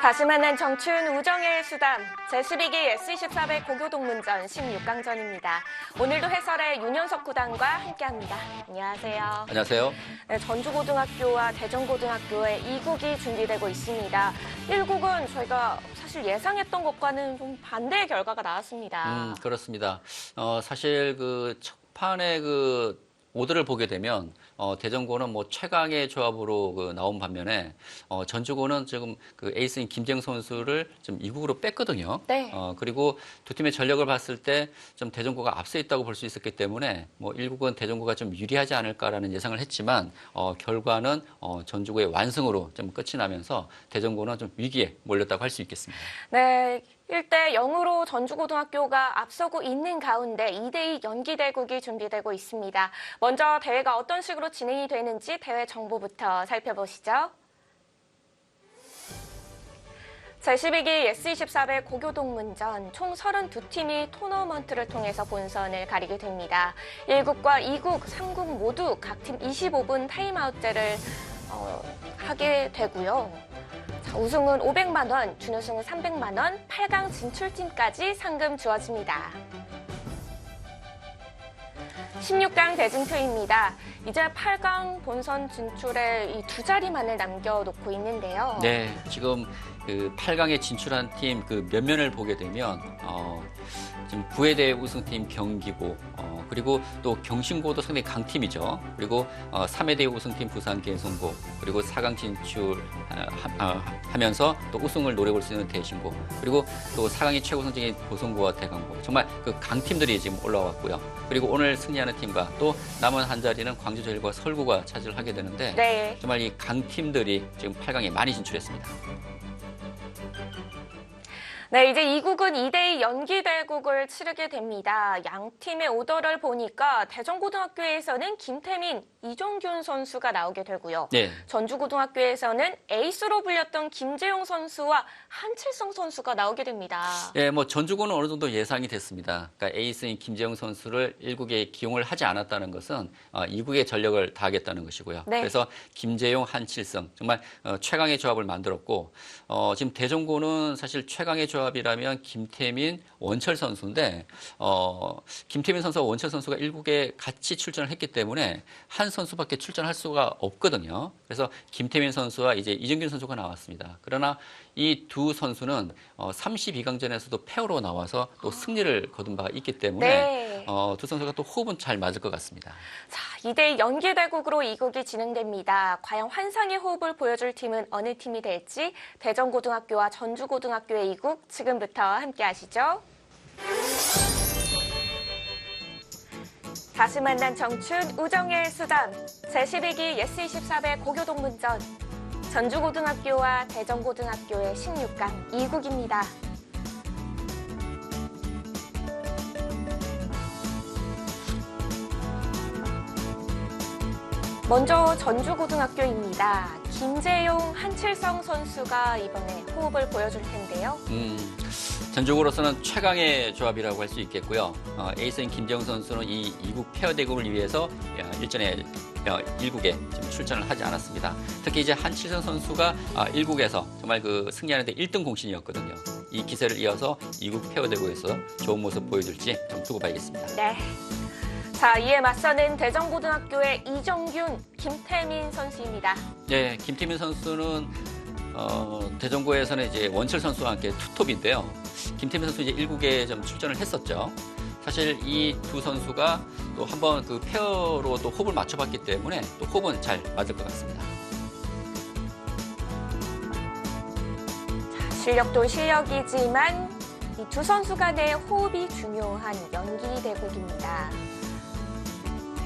다시 만난 청춘 우정의 수담 제12기 S24배 고교동문전 16강전입니다. 오늘도 해설의 윤현석 구단과 함께합니다. 안녕하세요. 안녕하세요. 네, 전주고등학교와 대전고등학교의 2국이 준비되고 있습니다. 1국은 저희가 사실 예상했던 것과는 좀 반대의 결과가 나왔습니다. 그렇습니다. 사실 첫 판의 오더를 보게 되면 대전고는 뭐 최강의 조합으로 나온 반면에 전주고는 지금 에이스인 김재영 선수를 좀 2국으로 뺐거든요. 네. 그리고 두 팀의 전력을 봤을 때 좀 대전고가 앞서 있다고 볼 수 있었기 때문에 뭐 1국은 대전고가 좀 유리하지 않을까라는 예상을 했지만 결과는 전주고의 완승으로 좀 끝이 나면서 대전고는 좀 위기에 몰렸다고 할 수 있겠습니다. 네. 1대 0으로 전주고등학교가 앞서고 있는 가운데 2대2 연기대국이 준비되고 있습니다. 먼저 대회가 어떤 식으로 진행이 되는지 대회 정보부터 살펴보시죠. 제12기 S24배 고교동문전 총 32팀이 토너먼트를 통해서 본선을 가리게 됩니다. 1국과 2국, 3국 모두 각 팀 25분 타임아웃제를 하게 되고요. 자, 우승은 500만 원, 준우승은 300만 원, 8강 진출팀까지 상금 주어집니다. 16강 대진표입니다. 이제 8강 본선 진출에 이 두 자리만을 남겨놓고 있는데요. 네, 지금 8강에 진출한 팀 면면을 보게 되면 지금 9회대 우승팀 경기고 그리고 또 경신고도 상당히 강팀이죠. 그리고 3회대 우승팀 부산 개성고 그리고 4강 진출하면서 또 우승을 노려볼 수 있는 대신고 그리고 또 4강이 최고 성적인 보성고와 대강고 정말 강팀들이 지금 올라왔고요. 그리고 오늘 승리하는 팀과 또 남은 한 자리는 광주제일과 설구가 차지를 하게 되는데 네. 정말 이 강팀들이 지금 8강에 많이 진출했습니다. 네, 이제 2국은 2대2 연기대국을 치르게 됩니다. 양 팀의 오더를 보니까 대전고등학교에서는 김태민, 이종균 선수가 나오게 되고요. 네. 전주고등학교에서는 에이스로 불렸던 김재용 선수와 한칠성 선수가 나오게 됩니다. 예, 뭐 전주고는 어느 정도 예상이 됐습니다. 그러니까 에이스인 김재용 선수를 1국에 기용을 하지 않았다는 것은 2국에 전력을 다하겠다는 것이고요. 네. 그래서 김재용, 한칠성 정말 최강의 조합을 만들었고 지금 대전고는 사실 최강의 조합이라면 김태민, 원철 선수인데 김태민 선수와 원철 선수가 1국에 같이 출전을 했기 때문에 한 선수밖에 출전할 수가 없거든요. 그래서 김태민 선수와 이제 이정균 선수가 나왔습니다. 그러나 이 두 선수는 32강전에서도 페어로 나와서 또 승리를 거둔 바가 있기 때문에 네. 두 선수가 또 호흡은 잘 맞을 것 같습니다. 자, 2대2 연기대국으로 2국이 진행됩니다. 과연 환상의 호흡을 보여줄 팀은 어느 팀이 될지 대전고등학교와 전주고등학교의 2국 지금부터 함께 하시죠. 다시 만난 청춘 우정의 수담 제12기 S24배 고교동문전 전주고등학교와 대전고등학교의 16강 2국입니다. 먼저 전주고등학교입니다. 김재용, 한칠성 선수가 이번에 호흡을 보여줄 텐데요. 전주고로서는 최강의 조합이라고 할 수 있겠고요. 에이스인 김재용 선수는 이 2국 페어 대국을 위해서 일전에 1국에 좀 출전을 하지 않았습니다. 특히 이제 한칠성 선수가 1국에서 정말 승리하는 데 1등 공신이었거든요. 이 기세를 이어서 2국 페어 대국에서 좋은 모습 보여줄지 좀 두고 봐야겠습니다. 네. 자, 이에 맞서는 대전고등학교의 이정균, 김태민 선수입니다. 네, 김태민 선수는 대전고에서는 이제 원철 선수와 함께 투톱인데요. 김태민 선수 이제 1국에 좀 출전을 했었죠. 사실 이 두 선수가 또 한번 페어로 또 호흡을 맞춰봤기 때문에 또 호흡은 잘 맞을 것 같습니다. 자, 실력도 실력이지만 이 두 선수 간의 호흡이 중요한 연기대국입니다.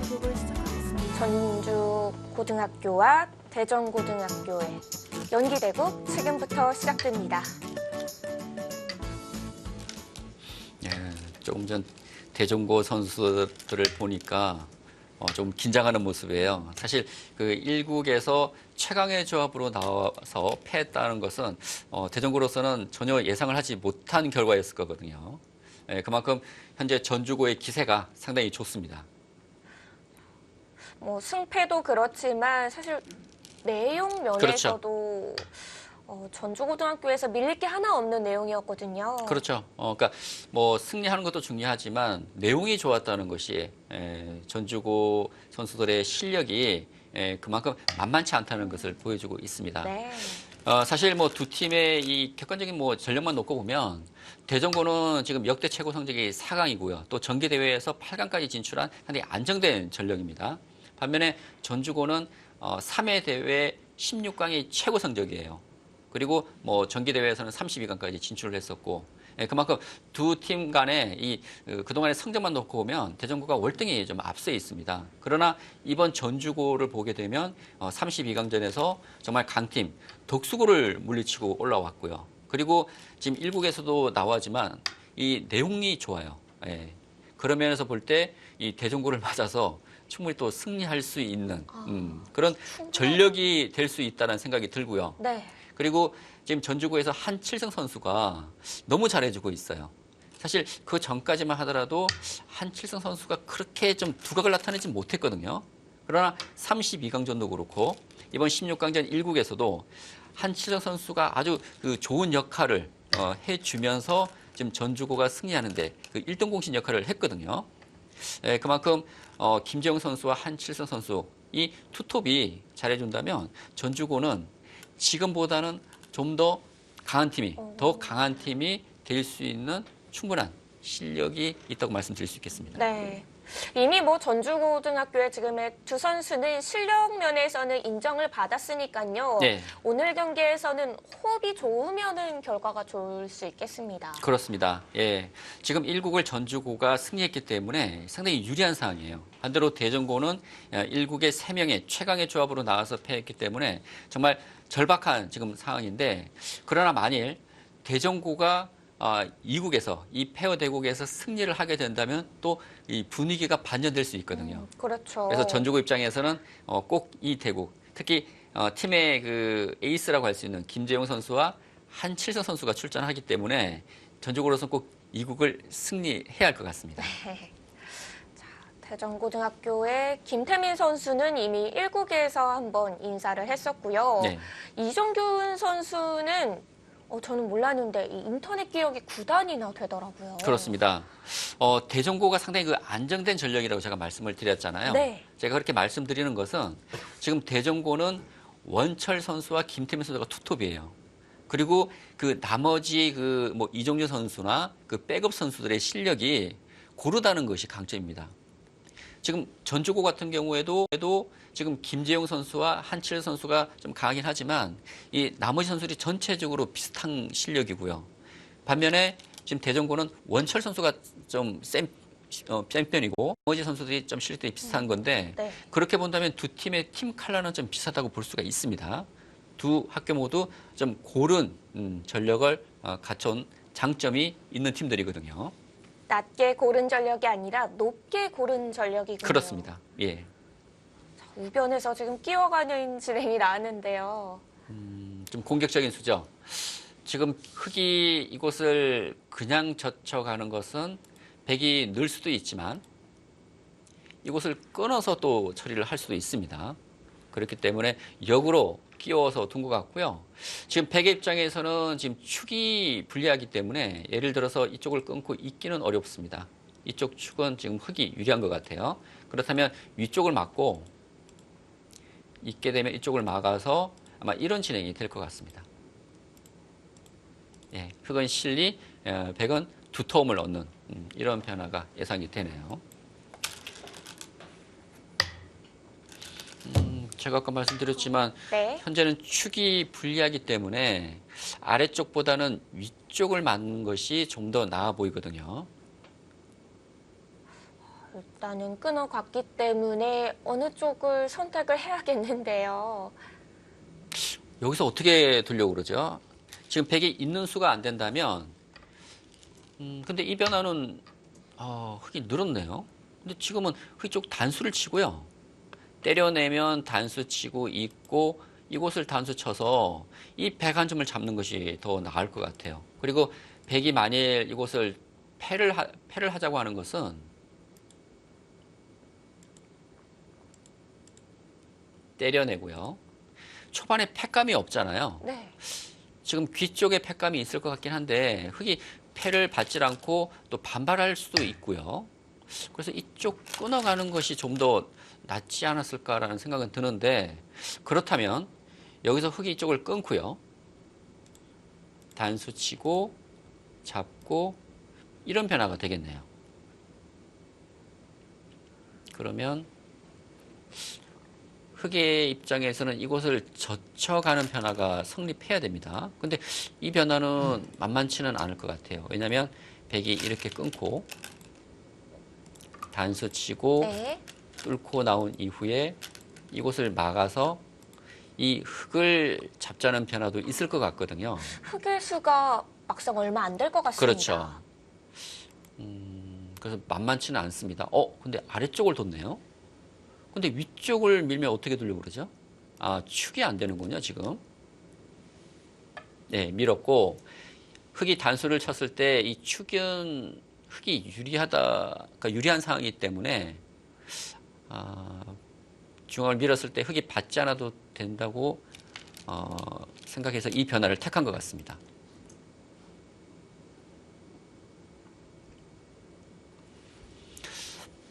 대국을 시작하겠습니다. 전주고등학교와 대전고등학교의 연기대국 지금부터 시작됩니다. 예, 조금 전 대전고 선수들을 보니까 좀 긴장하는 모습이에요. 사실 1국에서 최강의 조합으로 나와서 패했다는 것은 대전고로서는 전혀 예상을 하지 못한 결과였을 거거든요. 예, 그만큼 현재 전주고의 기세가 상당히 좋습니다. 뭐 승패도 그렇지만 사실 내용 면에서도 그렇죠. 전주고등학교에서 밀릴 게 하나 없는 내용이었거든요. 그렇죠. 그러니까 뭐 승리하는 것도 중요하지만 내용이 좋았다는 것이 전주고 선수들의 실력이 그만큼 만만치 않다는 것을 보여주고 있습니다. 네. 사실 뭐 두 팀의 이 객관적인 뭐 전력만 놓고 보면 대전고는 지금 역대 최고 성적이 4강이고요. 또 정기 대회에서 8강까지 진출한 상당히 안정된 전력입니다. 반면에 전주고는 3회 대회 16강이 최고 성적이에요. 그리고 뭐 정기 대회에서는 32강까지 진출을 했었고 그만큼 두 팀 간의 이 그동안의 성적만 놓고 보면 대전고가 월등히 좀 앞서 있습니다. 그러나 이번 전주고를 보게 되면 32강전에서 정말 강팀 덕수고를 물리치고 올라왔고요. 그리고 지금 1국에서도 나와지만 이 내용이 좋아요. 예. 그런 면에서 볼 때 이 대전고를 맞아서 충분히 또 승리할 수 있는 그런 전력이 될 수 있다는 생각이 들고요. 네. 그리고 지금 전주고에서 한칠성 선수가 너무 잘해주고 있어요. 사실 그 전까지만 하더라도 한칠성 선수가 그렇게 좀 두각을 나타내지 못했거든요. 그러나 32강전도 그렇고 이번 16강전 1국에서도 한칠성 선수가 아주 그 좋은 역할을 해주면서 지금 전주고가 승리하는데 그 1등 공신 역할을 했거든요. 그만큼 김재영 선수와 한칠성 선수 이 투톱이 잘해준다면 전주고는 지금보다는 좀 더 강한 팀이 될 수 있는 충분한 실력이 있다고 말씀드릴 수 있겠습니다. 네. 이미 뭐 전주고등학교의 지금의 두 선수는 실력 면에서는 인정을 받았으니까요. 네. 오늘 경기에서는 호흡이 좋으면은 결과가 좋을 수 있겠습니다. 그렇습니다. 예. 지금 1국을 전주고가 승리했기 때문에 상당히 유리한 상황이에요. 반대로 대전고는 1국의 3명의 최강의 조합으로 나와서 패했기 때문에 정말 절박한 지금 상황인데 그러나 만일 대전고가 2국에서 이 페어 대국에서 승리를 하게 된다면 또 이 분위기가 반전될 수 있거든요. 그렇죠. 그래서 전주고 입장에서는 꼭 이 대국, 특히 팀의 그 에이스라고 할 수 있는 김재용 선수와 한칠성 선수가 출전하기 때문에 전주고로서는 꼭 2국을 승리해야 할 것 같습니다. 자, 대전고등학교의 김태민 선수는 이미 1국에서 한번 인사를 했었고요. 네. 이정균 선수는 저는 몰랐는데 이 인터넷 기록이 9단이나 되더라고요. 그렇습니다. 대전고가 상당히 그 안정된 전력이라고 제가 말씀을 드렸잖아요. 네. 제가 그렇게 말씀드리는 것은 지금 대전고는 원철 선수와 김태민 선수가 투톱이에요. 그리고 그 나머지 그 뭐 이종규 선수나 그 백업 선수들의 실력이 고르다는 것이 강점입니다. 지금 전주고 같은 경우에도 지금 김재용 선수와 한칠 선수가 좀 강하긴 하지만 이 나머지 선수들이 전체적으로 비슷한 실력이고요. 반면에 지금 대전고는 원철 선수가 좀 센 편이고 나머지 선수들이 좀 실력들이 비슷한 건데 네. 그렇게 본다면 두 팀의 팀 컬러는 좀 비슷하다고 볼 수가 있습니다. 두 학교 모두 좀 고른 전력을 갖춘 장점이 있는 팀들이거든요. 낮게 고른 전력이 아니라 높게 고른 전력이군요. 그렇습니다. 예. 우변에서 지금 끼어가는 진행이 나왔는데요. 좀 공격적인 수죠. 지금 흙이 이곳을 그냥 젖혀가는 것은 백이 늘 수도 있지만 이곳을 끊어서 또 처리를 할 수도 있습니다. 그렇기 때문에 역으로 끼워서 둔 것 같고요. 지금 백의 입장에서는 지금 축이 불리하기 때문에 예를 들어서 이쪽을 끊고 있기는 어렵습니다. 이쪽 축은 지금 흙이 유리한 것 같아요. 그렇다면 위쪽을 막고 있게 되면 이쪽을 막아서 아마 이런 진행이 될 것 같습니다. 예, 흙은 실리, 백은 두터움을 얻는 이런 변화가 예상이 되네요. 제가 아까 말씀드렸지만 네. 현재는 축이 불리하기 때문에 아래쪽보다는 위쪽을 맞는 것이 좀 더 나아 보이거든요. 일단은 끊어갔기 때문에 어느 쪽을 선택을 해야겠는데요. 여기서 어떻게 두려고 그러죠? 지금 백이 있는 수가 안 된다면 근데 이 변화는 흙이 늘었네요. 근데 지금은 흙이 쪽 단수를 치고요. 때려내면 단수 치고 있고 이곳을 단수 쳐서 이 백 한 점을 잡는 것이 더 나을 것 같아요. 그리고 백이 만일 이곳을 패를 하자고 하는 것은 때려내고요. 초반에 패감이 없잖아요. 네. 지금 귀 쪽에 패감이 있을 것 같긴 한데 흑이 패를 받질 않고 또 반발할 수도 있고요. 그래서 이쪽 끊어가는 것이 좀 더 낫지 않았을까라는 생각은 드는데 그렇다면 여기서 흑이 이쪽을 끊고요. 단수 치고 잡고 이런 변화가 되겠네요. 그러면 흑의 입장에서는 이곳을 젖혀가는 변화가 성립해야 됩니다. 근데 이 변화는 만만치는 않을 것 같아요. 왜냐하면 백이 이렇게 끊고 단수 치고 네. 뚫고 나온 이후에 이곳을 막아서 이 흑을 잡자는 변화도 있을 것 같거든요. 흑의 수가 막상 얼마 안 될 것 같습니다. 그렇죠. 그래서 만만치는 않습니다. 근데 아래쪽을 뒀네요. 근데 위쪽을 밀면 어떻게 두려고 그러죠? 아, 축이 안 되는군요, 지금. 네, 밀었고, 흑이 단수를 쳤을 때 이 축은 흑이 그러니까 유리한 상황이기 때문에, 중앙을 밀었을 때 흑이 받지 않아도 된다고, 생각해서 이 변화를 택한 것 같습니다.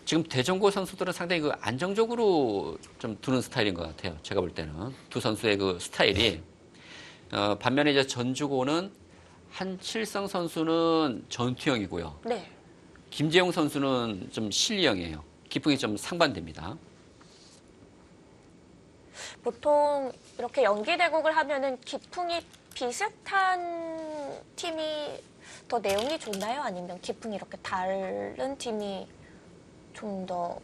지금 대전고 선수들은 상당히 그 안정적으로 좀 두는 스타일인 것 같아요. 제가 볼 때는 두 선수의 그 스타일이 반면에 이제 전주고는 한칠성 선수는 전투형이고요. 네. 김재용 선수는 좀 실리형이에요. 기풍이 좀 상반됩니다. 보통 이렇게 연기 대국을 하면은 기풍이 비슷한 팀이 더 내용이 좋나요? 아니면 기풍이 이렇게 다른 팀이 좀 더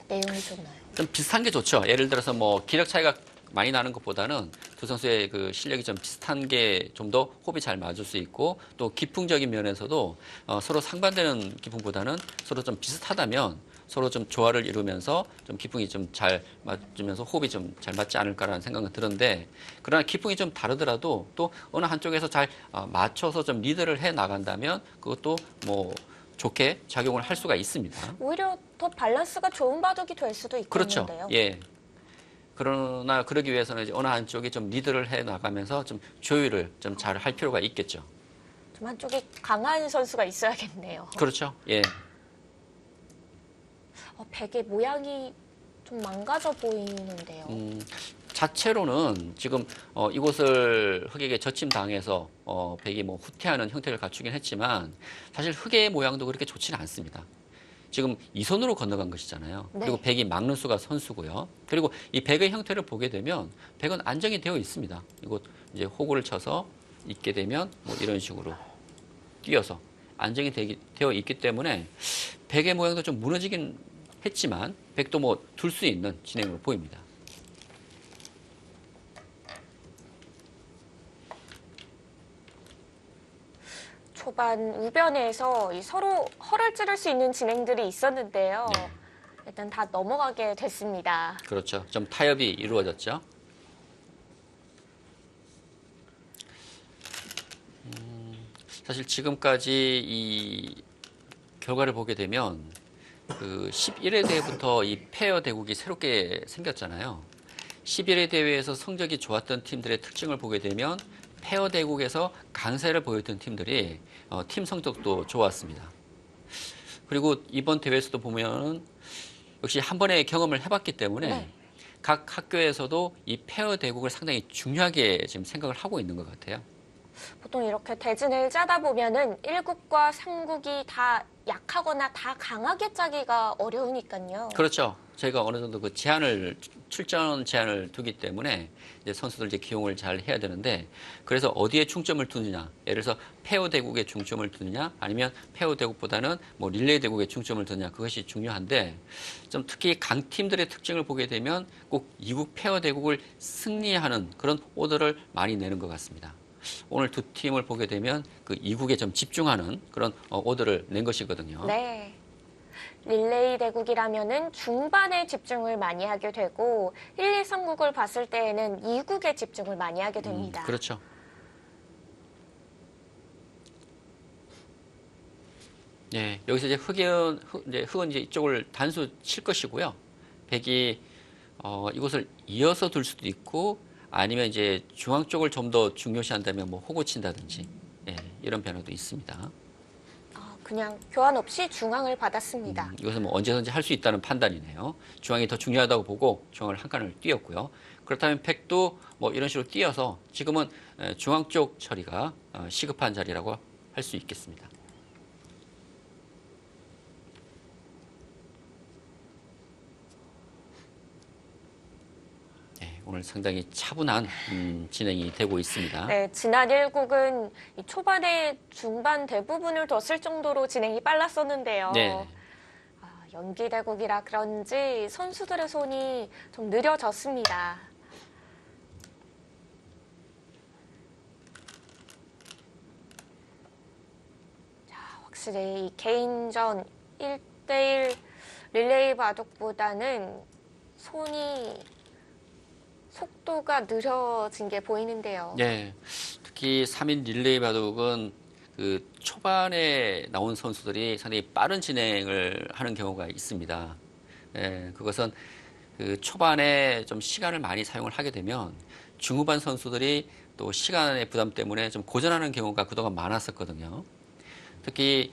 내용이 좋나요? 좀 비슷한 게 좋죠. 예를 들어서 뭐 기력 차이가 많이 나는 것보다는 두 선수의 그 실력이 좀 비슷한 게 좀 더 호흡이 잘 맞을 수 있고 또 기풍적인 면에서도 서로 상반되는 기풍보다는 서로 좀 비슷하다면 서로 좀 조화를 이루면서 좀 기풍이 좀 잘 맞으면서 호흡이 좀 잘 맞지 않을까라는 생각은 드는데 그러나 기풍이 좀 다르더라도 또 어느 한쪽에서 잘 맞춰서 좀 리드를 해 나간다면 그것도 뭐 좋게 작용을 할 수가 있습니다. 오히려 더 밸런스가 좋은 바둑이 될 수도 그렇죠. 있겠는데요. 예. 그러나 그러기 위해서는 이제 어느 한쪽이 좀 리드를 해 나가면서 좀 조율을 좀 잘 할 필요가 있겠죠. 좀 한쪽에 강한 선수가 있어야겠네요. 그렇죠. 예. 백의 모양이 좀 망가져 보이는데요. 자체로는 지금 이곳을 흑에게 젖힘당해서 백이 뭐 후퇴하는 형태를 갖추긴 했지만 사실 흑의 모양도 그렇게 좋지는 않습니다. 지금 이 손으로 건너간 것이잖아요. 네. 그리고 백이 막는 수가 선수고요. 그리고 이 백의 형태를 보게 되면 백은 안정이 되어 있습니다. 이곳 이제 호구를 쳐서 있게 되면 뭐 이런 식으로 뛰어서 안정이 되어 있기 때문에 백의 모양도 좀 무너지긴 했지만 백도 뭐 둘 수 있는 진행으로 보입니다. 초반 우변에서 서로 허를 찌를 수 있는 진행들이 있었는데요. 네. 일단 다 넘어가게 됐습니다. 그렇죠. 좀 타협이 이루어졌죠. 사실 지금까지 이 결과를 보게 되면 그 11회 대회부터 이 페어 대국이 새롭게 생겼잖아요. 11회 대회에서 성적이 좋았던 팀들의 특징을 보게 되면 페어 대국에서 강세를 보였던 팀들이 팀 성적도 좋았습니다. 그리고 이번 대회에서도 보면은 역시 한 번의 경험을 해봤기 때문에 네. 각 학교에서도 이 페어 대국을 상당히 중요하게 지금 생각을 하고 있는 것 같아요. 보통 이렇게 대진을 짜다 보면은 1국과 3국이 다 약하거나 다 강하게 짜기가 어려우니까요. 그렇죠. 저희가 어느 정도 그 출전 제한을 두기 때문에 이제 선수들 이제 기용을 잘 해야 되는데 그래서 어디에 중점을 두느냐. 예를 들어서 페어 대국에 중점을 두느냐 아니면 페어 대국보다는 뭐 릴레이 대국에 중점을 두느냐 그것이 중요한데 좀 특히 강팀들의 특징을 보게 되면 꼭 2국 페어 대국을 승리하는 그런 오더를 많이 내는 것 같습니다. 오늘 두 팀을 보게 되면 그 2국에 좀 집중하는 그런 오더를 낸 것이거든요. 네. 릴레이 대국이라면은 중반에 집중을 많이 하게 되고 1, 2, 3국을 봤을 때에는 2국에 집중을 많이 하게 됩니다. 그렇죠. 네, 여기서 이제 흑은 이제 이쪽을 단수 칠 것이고요. 백이 이곳을 이어서 둘 수도 있고 아니면 이제 중앙 쪽을 좀 더 중요시한다면 뭐 호구 친다든지 예, 이런 변화도 있습니다. 그냥 교환 없이 중앙을 받았습니다. 이것은 뭐 언제든지 할 수 있다는 판단이네요. 중앙이 더 중요하다고 보고 중앙을 한 칸을 띄었고요. 그렇다면 팩도 뭐 이런 식으로 띄어서 지금은 중앙 쪽 처리가 시급한 자리라고 할 수 있겠습니다. 네, 오늘 상당히 차분한 진행이 되고 있습니다. 네, 지난 1국은 초반에 중반 대부분을 뒀을 정도로 진행이 빨랐었는데요. 네. 연기대국이라 그런지 선수들의 손이 좀 느려졌습니다. 자, 확실히 이 개인전 1대1 릴레이 바둑보다는 속도가 느려진 게 보이는데요. 네, 특히 3인 릴레이 바둑은 그 초반에 나온 선수들이 상당히 빠른 진행을 하는 경우가 있습니다. 예, 그것은 그 초반에 좀 시간을 많이 사용을 하게 되면 중후반 선수들이 또 시간의 부담 때문에 좀 고전하는 경우가 그동안 많았었거든요. 특히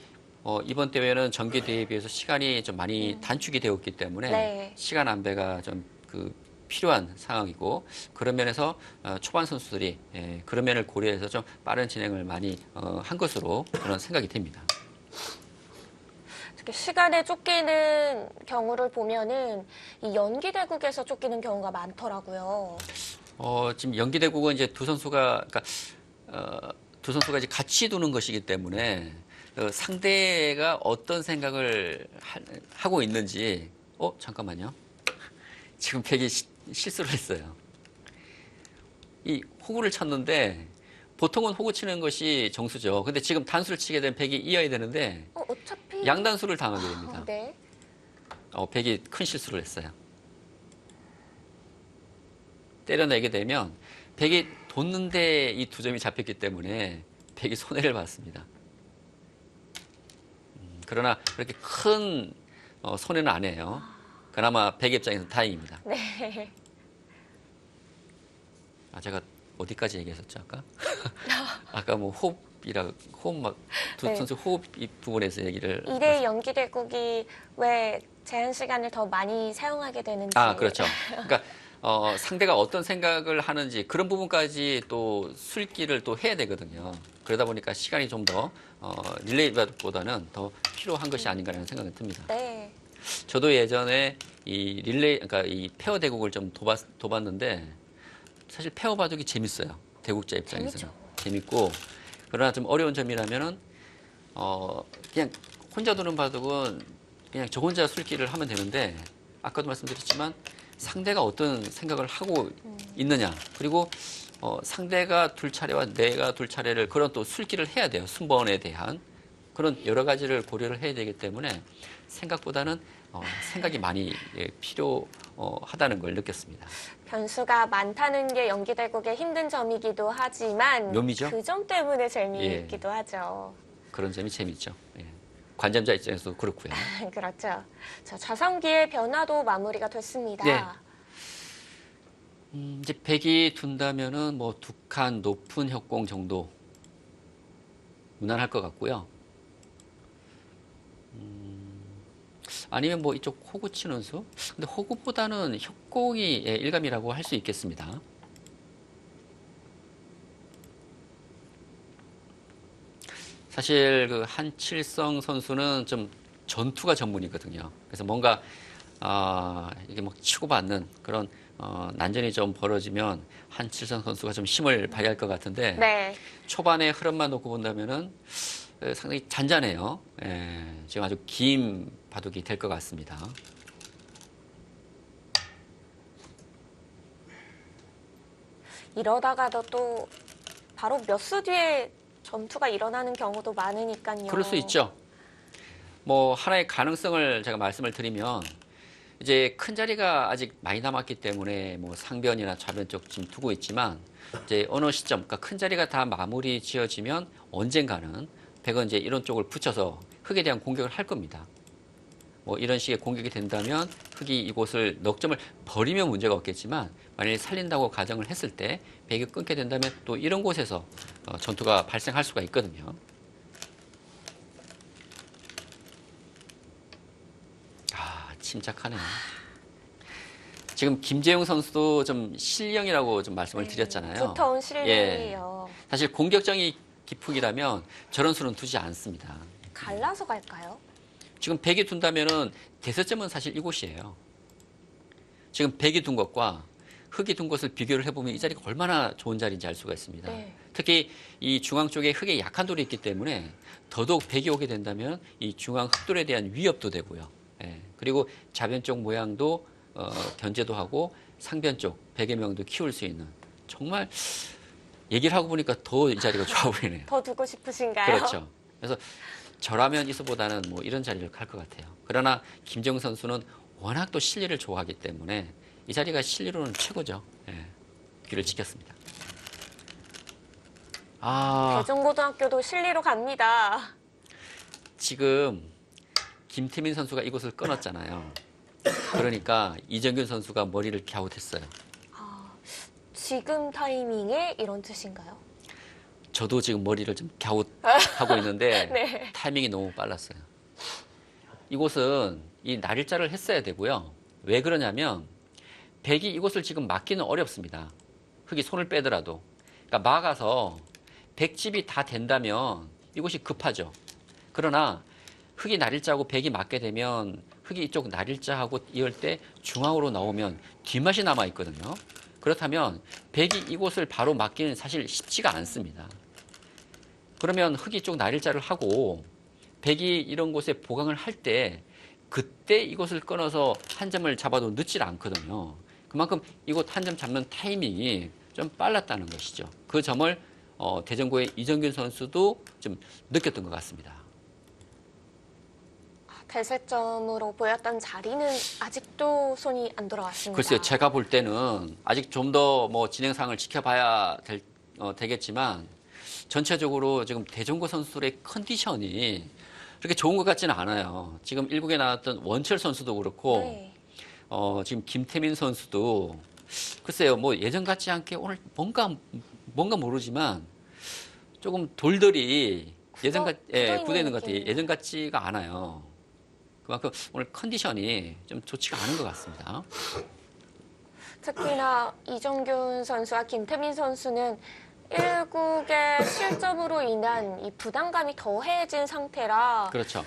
이번 대회는 정기 대회에 비해서 시간이 좀 많이 단축이 되었기 때문에 네. 시간 안배가 좀 필요한 상황이고 그런 면에서 초반 선수들이 그런 면을 고려해서 좀 빠른 진행을 많이 한 것으로 그런 생각이 됩니다. 특히 시간에 쫓기는 경우를 보면은 이 연기대국에서 쫓기는 경우가 많더라고요. 지금 연기대국은 이제 두 선수가 이제 같이 두는 것이기 때문에 상대가 어떤 생각을 하고 있는지 잠깐만요. 지금 팩이 실수를 했어요. 이 호구를 쳤는데 보통은 호구 치는 것이 정수죠. 근데 지금 단수를 치게 되면 팩이 이어야 되는데 어차피 양단수를 당하게 됩니다. 네. 팩이 큰 실수를 했어요. 때려내게 되면 팩이 돋는데 이 두 점이 잡혔기 때문에 팩이 손해를 봤습니다. 그러나 그렇게 큰 손해는 안 해요. 그나마 백 입장에서는 다행입니다. 네. 제가 어디까지 얘기했었죠, 아까? 아까 뭐 호흡 두 네. 선수 호흡 이 부분에서 얘기를. 2대 연기대국이 왜 제한 시간을 더 많이 사용하게 되는지. 그렇죠. 그러니까 상대가 어떤 생각을 하는지 그런 부분까지 또 술기를 또 해야 되거든요. 그러다 보니까 시간이 좀 더 릴레이보다는 더 필요한 것이 아닌가라는 생각이 듭니다. 네. 저도 예전에 이 그러니까 이 페어 대국을 좀 둬봤는데 사실 페어 바둑이 재밌어요. 대국자 입장에서는. 재밌고 그러나 좀 어려운 점이라면은 그냥 혼자 두는 바둑은 그냥 저 혼자 술기를 하면 되는데 아까도 말씀드렸지만 상대가 어떤 생각을 하고 있느냐 그리고 상대가 둘 차례와 내가 둘 차례를 그런 또 술기를 해야 돼요. 순번에 대한 그런 여러 가지를 고려를 해야 되기 때문에 생각보다는 생각이 많이 필요하다는 걸 느꼈습니다. 변수가 많다는 게 연기대국의 힘든 점이기도 하지만 묘미죠? 그 점 때문에 재미있기도 하죠. 그런 점이 재밌죠. 예. 관전자 입장에서도 그렇고요. 그렇죠. 자, 자성기의 변화도 마무리가 됐습니다. 네. 이제 백이 둔다면은 뭐 두 칸 높은 협공 정도 무난할 것 같고요. 아니면 뭐 이쪽 호구 치는 수? 근데 호구보다는 협공이 일감이라고 할 수 있겠습니다. 사실 그 한칠성 선수는 좀 전투가 전문이거든요. 그래서 뭔가 이게 막 치고받는 그런 난전이 좀 벌어지면 한칠성 선수가 좀 힘을 발휘할 것 같은데 네. 초반의 흐름만 놓고 본다면은 상당히 잔잔해요. 지금 아주 긴 바둑이 될 것 같습니다. 이러다가도 또 바로 몇 수 뒤에 전투가 일어나는 경우도 많으니까요. 그럴 수 있죠. 뭐 하나의 가능성을 제가 말씀을 드리면 이제 큰 자리가 아직 많이 남았기 때문에 뭐 상변이나 좌변 쪽 지금 두고 있지만 이제 어느 시점, 그러니까 큰 자리가 다 마무리 지어지면 언젠가는 백은 이제 이런 쪽을 붙여서 흙에 대한 공격을 할 겁니다. 뭐 이런 식의 공격이 된다면 흑이 이곳을 넉 점을 버리면 문제가 없겠지만 만약에 살린다고 가정을 했을 때 백이 끊게 된다면 또 이런 곳에서 전투가 발생할 수가 있거든요. 아, 침착하네요. 지금 김재용 선수도 좀 실령이라고 좀 말씀을 드렸잖아요. 두터운 실력이에요. 사실 공격적인 기풍이라면 저런 수는 두지 않습니다. 갈라서 갈까요? 지금 백이 둔다면은 대서점은 사실 이곳이에요. 지금 백이 둔 것과 흑이 둔 것을 비교를 해보면 이 자리가 얼마나 좋은 자리인지 알 수가 있습니다. 네. 특히 이 중앙 쪽에 흑의 약한 돌이 있기 때문에 더더욱 백이 오게 된다면 이 중앙 흑돌에 대한 위협도 되고요. 예. 그리고 좌변 쪽 모양도 견제도 하고 상변 쪽 백의 명도 키울 수 있는 정말 얘기를 하고 보니까 더 이 자리가 좋아 보이네요. 더 두고 싶으신가요? 그렇죠. 그래서 저라면 이서보다는 뭐 이런 자리를 갈 것 같아요. 그러나 김재웅 선수는 워낙 또 실리를 좋아하기 때문에 이 자리가 실리로는 최고죠. 예. 귀를 지켰습니다. 아, 대전고등학교도 실리로 갑니다. 지금 김태민 선수가 이곳을 끊었잖아요. 그러니까 이정균 선수가 머리를 갸웃했어요. 지금 타이밍에 이런 뜻인가요? 저도 지금 머리를 좀 갸웃하고 있는데 네. 타이밍이 너무 빨랐어요. 이곳은 이 날일자를 했어야 되고요. 왜 그러냐면 백이 이곳을 지금 막기는 어렵습니다. 흑이 손을 빼더라도. 그러니까 막아서 백집이 다 된다면 이곳이 급하죠. 그러나 흑이 날일자하고 백이 맞게 되면 흑이 이쪽 날일자하고 이을 때 중앙으로 나오면 뒷맛이 남아있거든요. 그렇다면 백이 이곳을 바로 막기는 사실 쉽지가 않습니다. 그러면 흑이 쪽 날일자를 하고 백이 이런 곳에 보강을 할 때 그때 이곳을 끊어서 한 점을 잡아도 늦질 않거든요. 그만큼 이곳 한 점 잡는 타이밍이 좀 빨랐다는 것이죠. 그 점을 대전고의 이정균 선수도 좀 느꼈던 것 같습니다. 대세점으로 보였던 자리는 아직도 손이 안 돌아왔습니다. 글쎄요, 제가 볼 때는 아직 좀 더 뭐 진행상을 지켜봐야 되겠지만 전체적으로 지금 대전고 선수들의 컨디션이 그렇게 좋은 것 같지는 않아요. 지금 1국에 나왔던 원철 선수도 그렇고 네. 지금 김태민 선수도 글쎄요, 뭐 예전 같지 않게 오늘 뭔가 모르지만 조금 돌들이 굳어 있는 것 같아요. 예전 같지가 않아요. 그만큼 오늘 컨디션이 좀 좋지가 않은 것 같습니다. 특히나 이정균 선수와 김태민 선수는 1국의 실점으로 인한 이 부담감이 더해진 상태라 그렇죠.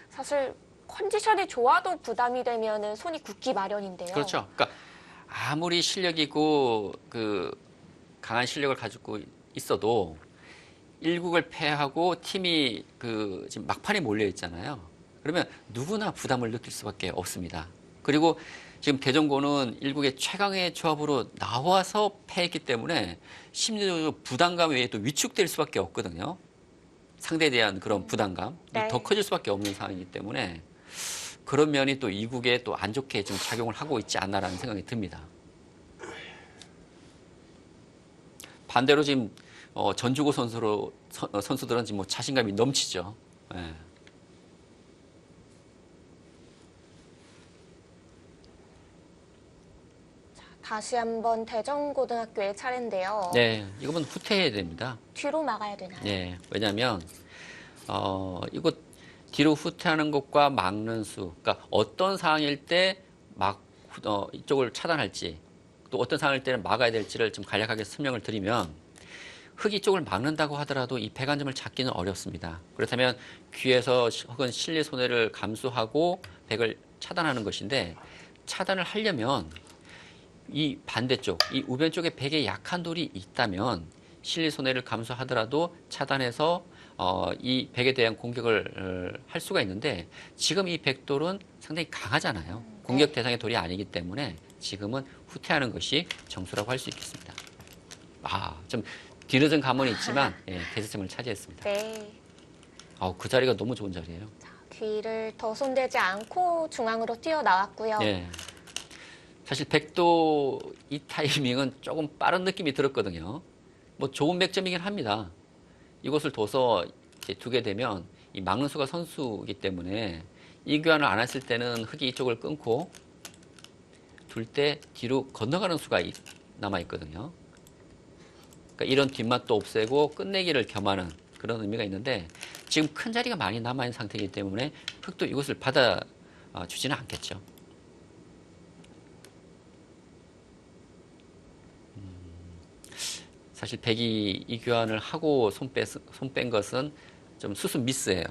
사실 컨디션이 좋아도 부담이 되면 손이 굳기 마련인데요. 그렇죠. 그러니까 아무리 실력이고 강한 실력을 가지고 있어도 1국을 패하고 팀이 지금 막판에 몰려 있잖아요. 그러면 누구나 부담을 느낄 수밖에 없습니다. 그리고 지금 대전고는 1국의 최강의 조합으로 나와서 패했기 때문에 심리적으로 부담감 외에 또 위축될 수밖에 없거든요. 상대에 대한 그런 부담감 네. 더 커질 수밖에 없는 상황이기 때문에 그런 면이 또 2국에 또 안 좋게 좀 작용을 하고 있지 않나라는 생각이 듭니다. 반대로 지금 전주고 선수들은 지금 뭐 자신감이 넘치죠. 예. 다시 한번 대전고등학교의 차례인데요. 네, 이거는 후퇴해야 됩니다. 뒤로 막아야 되나요? 네, 왜냐하면 이거 뒤로 후퇴하는 것과 막는 수, 그러니까 어떤 상황일 때 이쪽을 차단할지, 또 어떤 상황일 때는 막아야 될지를 좀 간략하게 설명을 드리면 흑이 쪽을 막는다고 하더라도 이 백안점을 잡기는 어렵습니다. 그렇다면 귀에서 혹은 실리 손해를 감수하고 백을 차단하는 것인데 차단을 하려면 이 반대쪽, 이 우변 쪽에 백에 약한 돌이 있다면 실리 손해를 감수하더라도 차단해서 이 백에 대한 공격을 할 수가 있는데 지금 이 백돌은 상당히 강하잖아요. 공격 대상의 돌이 아니기 때문에 지금은 후퇴하는 것이 정수라고 할 수 있겠습니다. 좀 뒤늦은 감은 있지만 대세점을 차지했습니다. 네. 그 자리가 너무 좋은 자리예요. 자, 귀를 더 손대지 않고 중앙으로 튀어나왔고요. 네. 사실 백도 이 타이밍은 조금 빠른 느낌이 들었거든요. 뭐 좋은 백점이긴 합니다. 이곳을 둬서 이제 두게 되면 이 막는 수가 선수이기 때문에 이교환을 안 했을 때는 흑이 이쪽을 끊고 둘 때 뒤로 건너가는 수가 남아있거든요. 그러니까 이런 뒷맛도 없애고 끝내기를 겸하는 그런 의미가 있는데 지금 큰 자리가 많이 남아있는 상태이기 때문에 흑도 이것을 받아주지는 않겠죠. 사실 백이 이 교환을 하고 손 뺀 것은 좀 수순 미스예요.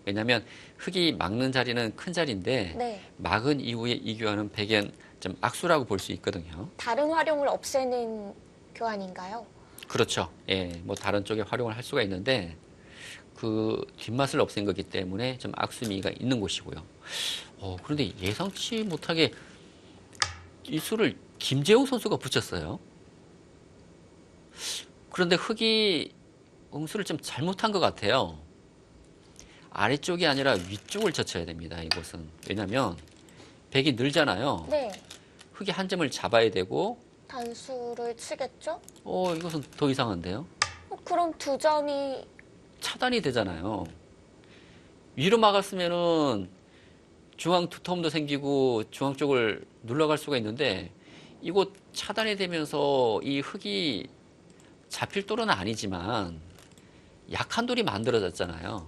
왜냐하면 흑이 막는 자리는 큰 자리인데 네. 막은 이후에 이 교환은 백엔 좀 악수라고 볼 수 있거든요. 다른 활용을 없애는 교환인가요? 그렇죠. 예, 뭐 다른 쪽에 활용을 할 수가 있는데 그 뒷맛을 없앤 거기 때문에 좀 악수미가 있는 곳이고요. 그런데 예상치 못하게 이 수를 김재우 선수가 붙였어요. 그런데 흑이 응수를 좀 잘못한 것 같아요. 아래쪽이 아니라 위쪽을 젖혀야 됩니다. 이곳은. 왜냐하면 백이 늘잖아요. 네. 흑이 한 점을 잡아야 되고 단수를 치겠죠? 이것은 더 이상한데요. 그럼 두 점이 차단이 되잖아요. 위로 막았으면은 중앙 두텀도 생기고 중앙 쪽을 눌러갈 수가 있는데 이곳 차단이 되면서 이 흑이 잡힐 돌은 아니지만 약한 돌이 만들어졌잖아요.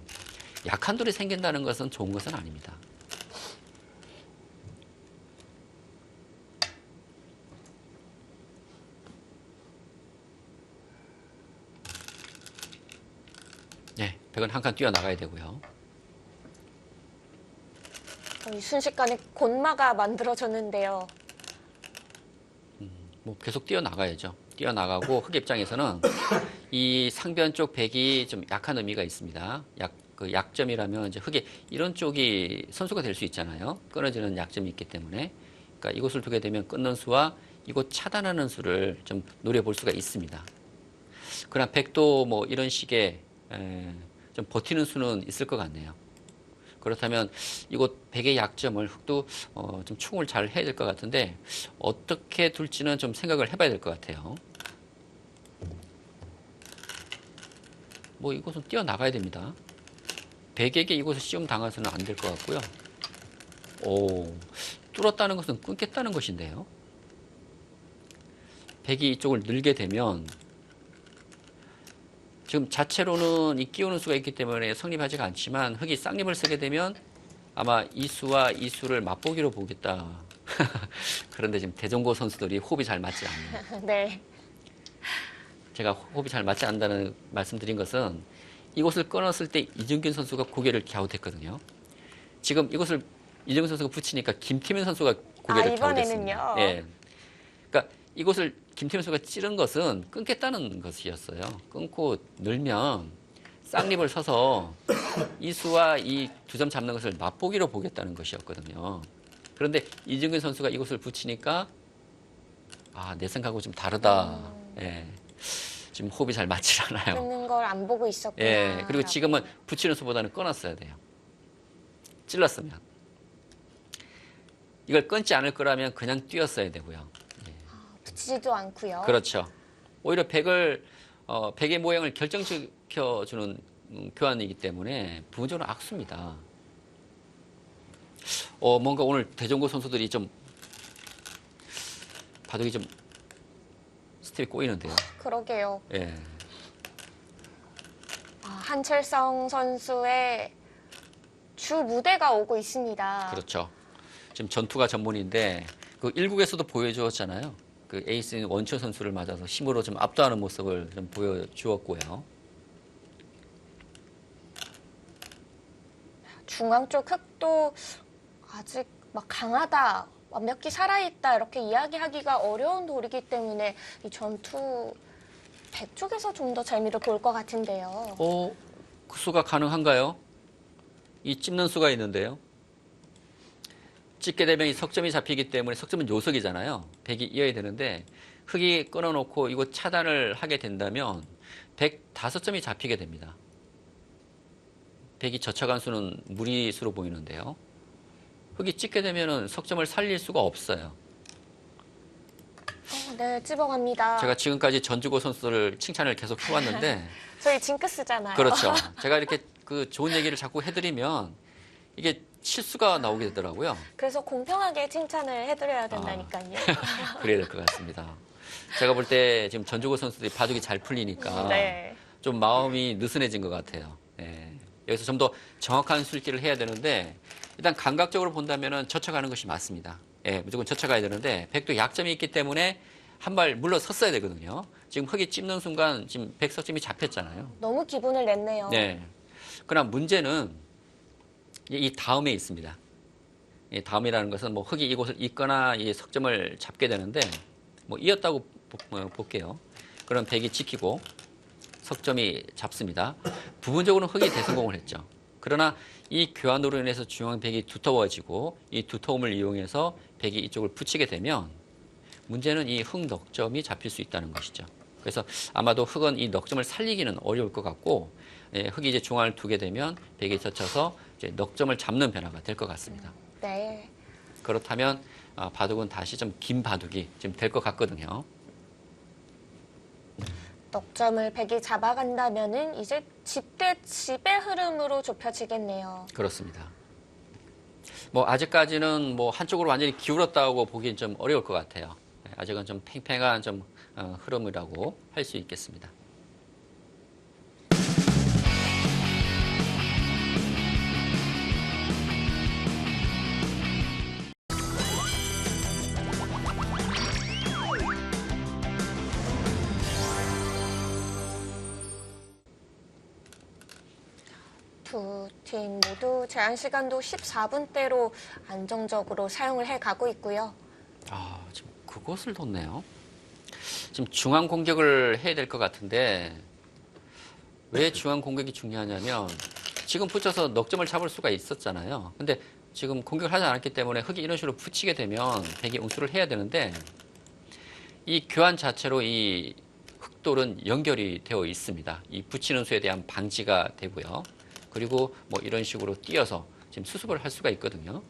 약한 돌이 생긴다는 것은 좋은 것은 아닙니다. 네, 백은 한 칸 뛰어나가야 되고요. 순식간에 곤마가 만들어졌는데요. 뭐 계속 뛰어나가야죠. 뛰어나가고 흑 입장에서는 이 상변 쪽 백이 좀 약한 의미가 있습니다. 그 약점이라면 이제 흑의 이런 쪽이 선수가 될 수 있잖아요. 끊어지는 약점이 있기 때문에. 그러니까 이곳을 두게 되면 끊는 수와 이곳 차단하는 수를 좀 노려볼 수가 있습니다. 그러나 백도 뭐 이런 식의 좀 버티는 수는 있을 것 같네요. 그렇다면 이곳 백의 약점을 흑도 좀 충을 잘 해야 될 것 같은데 어떻게 둘지는 좀 생각을 해봐야 될 것 같아요. 뭐 이곳은 뛰어나가야 됩니다. 백에게 이곳을 시험 당해서는 안 될 것 같고요. 뚫었다는 것은 끊겠다는 것인데요. 백이 이쪽을 늘게 되면 지금 자체로는 이 끼우는 수가 있기 때문에 성립하지가 않지만 흑이 쌍립을 쓰게 되면 아마 이 수와 이 수를 맛보기로 보겠다. 그런데 지금 대종고 선수들이 호흡이 잘 맞지 않는. 네. 제가 호흡이 잘 맞지 않는다는 말씀드린 것은 이곳을 끊었을 때 이정균 선수가 고개를 갸웃했거든요. 지금 이곳을 이정균 선수가 붙이니까 김태민 선수가 고개를 갸웃했습니다. 이번에는요. 예. 그러니까 이곳을 김태민 선수가 찌른 것은 끊겠다는 것이었어요. 끊고 늘면 쌍립을 서서 이 수와 이 두 점 잡는 것을 맛보기로 보겠다는 것이었거든요. 그런데 이정균 선수가 이곳을 붙이니까 내 생각하고 좀 다르다. 예. 지금 호흡이 잘 맞질 않아요. 끊는 걸 안 보고 있었구나. 예. 그리고 지금은 붙이는 수보다는 끊었어야 돼요. 찔렀으면. 이걸 끊지 않을 거라면 그냥 뛰었어야 되고요. 붙이지도 않고요. 그렇죠. 오히려 백의 모양을 결정시켜주는 교환이기 때문에 부분적으로 악수입니다. 뭔가 오늘 대전고 선수들이 좀 바둑이 좀 스텝이 꼬이는데요. 그러게요. 예. 한철성 선수의 주 무대가 오고 있습니다. 그렇죠. 지금 전투가 전문인데 그 1국에서도 보여주었잖아요. 그 에이스인 원철 선수를 맞아서 힘으로 좀 압도하는 모습을 좀 보여주었고요. 중앙 쪽 흑도 아직 막 강하다, 완벽히 살아있다 이렇게 이야기하기가 어려운 돌이기 때문에 이 전투 백 쪽에서 좀 더 재미를 볼 것 같은데요. 그 수가 가능한가요? 이 찝는 수가 있는데요. 찝게 되면 이 석점이 잡히기 때문에 석점은 요석이잖아요. 백이 이어야 되는데 흑이 끊어놓고 이거 차단을 하게 된다면 105점이 잡히게 됩니다. 백이 젖혀간 수는 무리수로 보이는데요. 흑이 찝게 되면 석점을 살릴 수가 없어요. 네, 찝어갑니다. 제가 지금까지 전주고 선수를 칭찬을 계속 해왔는데 저희 징크스잖아요. 그렇죠. 제가 이렇게 그 좋은 얘기를 자꾸 해드리면 이게 실수가 나오게 되더라고요. 그래서 공평하게 칭찬을 해드려야 된다니까요. 그래야 될 것 같습니다. 제가 볼 때 지금 전주고 선수들이 바둑이 잘 풀리니까 네. 좀 마음이 느슨해진 것 같아요. 예. 여기서 좀 더 정확한 술기를 해야 되는데 일단 감각적으로 본다면은 젖혀가는 것이 맞습니다. 예, 무조건 젖혀가야 되는데 백도 약점이 있기 때문에 한 발 물러섰어야 되거든요. 지금 흙이 찝는 순간 지금 백 석점이 잡혔잖아요. 너무 기분을 냈네요. 네. 그러나 문제는 이 다음에 있습니다. 이 다음이라는 것은 뭐 흙이 이곳을 잇거나 이 석점을 잡게 되는데 뭐 이었다고 볼게요. 그럼 백이 지키고 석점이 잡습니다. 부분적으로 흙이 대성공을 했죠. 그러나 이 교환으로 인해서 중앙 백이 두터워지고 이 두터움을 이용해서 백이 이쪽을 붙이게 되면 문제는 이 흙 넉점이 잡힐 수 있다는 것이죠. 그래서 아마도 흙은 이 넉점을 살리기는 어려울 것 같고 흙이 이제 중앙을 두게 되면 백이 젖혀서 이제 넉점을 잡는 변화가 될 것 같습니다. 네. 그렇다면 바둑은 다시 좀 긴 바둑이 지금 될 것 같거든요. 넉점을 백이 잡아간다면은 이제 집 대 집의 흐름으로 좁혀지겠네요. 그렇습니다. 뭐 아직까지는 뭐 한쪽으로 완전히 기울었다고 보기엔 좀 어려울 것 같아요. 아직은 좀 팽팽한 좀 흐름이라고 할 수 있겠습니다. 두 팀 모두 제한 시간도 14분대로 안정적으로 사용을 해가고 있고요. 지금 그것을 뒀네요. 지금 중앙 공격을 해야 될 것 같은데 왜 중앙 공격이 중요하냐면 지금 붙여서 넉점을 잡을 수가 있었잖아요. 근데 지금 공격을 하지 않았기 때문에 흙이 이런 식으로 붙이게 되면 백이 응수를 해야 되는데 이 교환 자체로 이 흙돌은 연결이 되어 있습니다. 이 붙이는 수에 대한 방지가 되고요. 그리고 뭐 이런 식으로 띄어서 지금 수습을 할 수가 있거든요.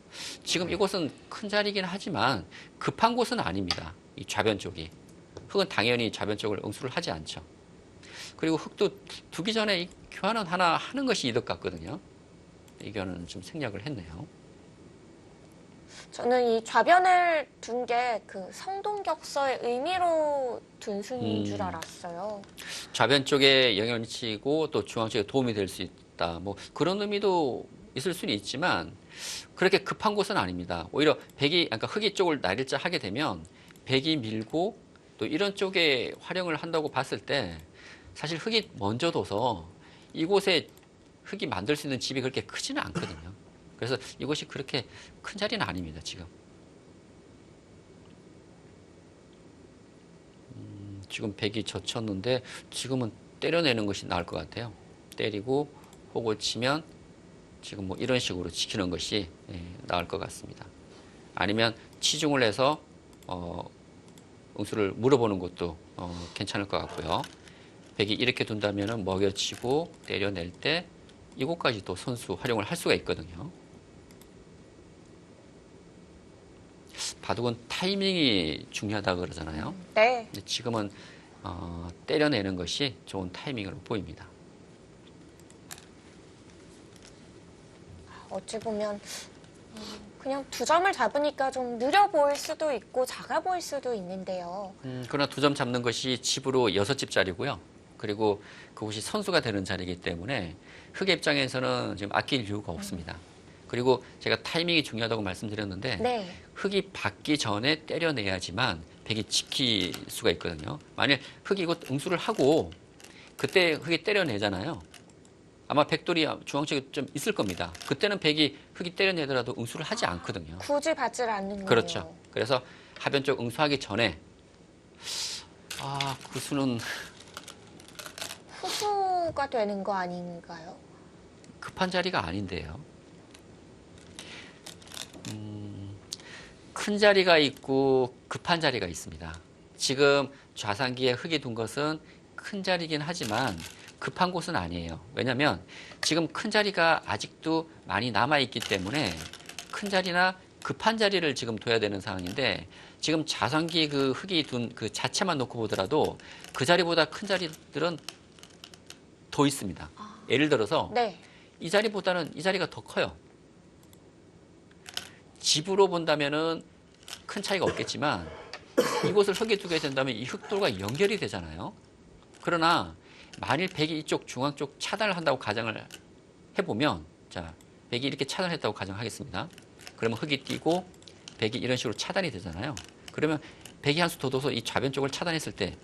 지금 이곳은 큰 자리이긴 하지만 급한 곳은 아닙니다. 이 좌변 쪽이. 흙은 당연히 좌변 쪽을 응수를 하지 않죠. 그리고 흙도 두기 전에 이 교환은 하나 하는 것이 이득 같거든요. 이 교환은 좀 생략을 했네요. 저는 이 좌변을 둔 게 그 성동격서의 의미로 둔 수인 줄 알았어요. 좌변 쪽에 영향을 미치고 또 중앙 쪽에 도움이 될 수 있다. 뭐 그런 의미도 있을 수는 있지만 그렇게 급한 곳은 아닙니다. 오히려 그러니까 흙이 쪽을 날일자 하게 되면 백이 밀고 또 이런 쪽에 활용을 한다고 봤을 때 사실 흙이 먼저 둬서 이곳에 흙이 만들 수 있는 집이 그렇게 크지는 않거든요. 그래서 이곳이 그렇게 큰 자리는 아닙니다, 지금. 지금 백이 젖혔는데 지금은 때려내는 것이 나을 것 같아요. 때리고 호구 치면 지금 뭐 이런 식으로 지키는 것이 나을 것 같습니다. 아니면 치중을 해서 응수를 물어보는 것도 괜찮을 것 같고요. 백이 이렇게 둔다면 먹여치고 때려낼 때 이곳까지 또 선수 활용을 할 수가 있거든요. 바둑은 타이밍이 중요하다고 그러잖아요. 네. 근데 지금은 때려내는 것이 좋은 타이밍으로 보입니다. 어찌 보면 그냥 두 점을 잡으니까 좀 느려 보일 수도 있고 작아 보일 수도 있는데요. 그러나 두 점 잡는 것이 집으로 6집짜리고요. 그리고 그곳이 선수가 되는 자리이기 때문에 흙의 입장에서는 지금 아낄 이유가 없습니다. 그리고 제가 타이밍이 중요하다고 말씀드렸는데 네. 흙이 받기 전에 때려내야지만 백이 지킬 수가 있거든요. 만일 흙이 이곳 응수를 하고 그때 흙이 때려내잖아요. 아마 백돌이 중앙쪽에 좀 있을 겁니다. 그때는 흙이 때려내더라도 응수를 하지 않거든요. 굳이 받질 않는군요. 그렇죠. 그래서 하변 쪽 응수하기 전에 그 수는 후수가 되는 거 아닌가요? 급한 자리가 아닌데요. 큰 자리가 있고 급한 자리가 있습니다. 지금 좌상기에 흙이 둔 것은 큰 자리긴 하지만 급한 곳은 아니에요. 왜냐하면 지금 큰 자리가 아직도 많이 남아있기 때문에 큰 자리나 급한 자리를 지금 둬야 되는 상황인데 지금 좌상기 그 흙이 둔 그 자체만 놓고 보더라도 그 자리보다 큰 자리들은 더 있습니다. 예를 들어서 네. 이 자리보다는 이 자리가 더 커요. 집으로 본다면은 큰 차이가 없겠지만 이곳을 흙에 두게 된다면 이 흙돌과 연결이 되잖아요. 그러나 만일 백이 이쪽 중앙 쪽 차단을 한다고 가정을 해보면, 자, 백이 이렇게 차단했다고 가정하겠습니다. 그러면 흙이 띄고 백이 이런 식으로 차단이 되잖아요. 그러면 백이 한 수 더 둬서 이 좌변 쪽을 차단했을 때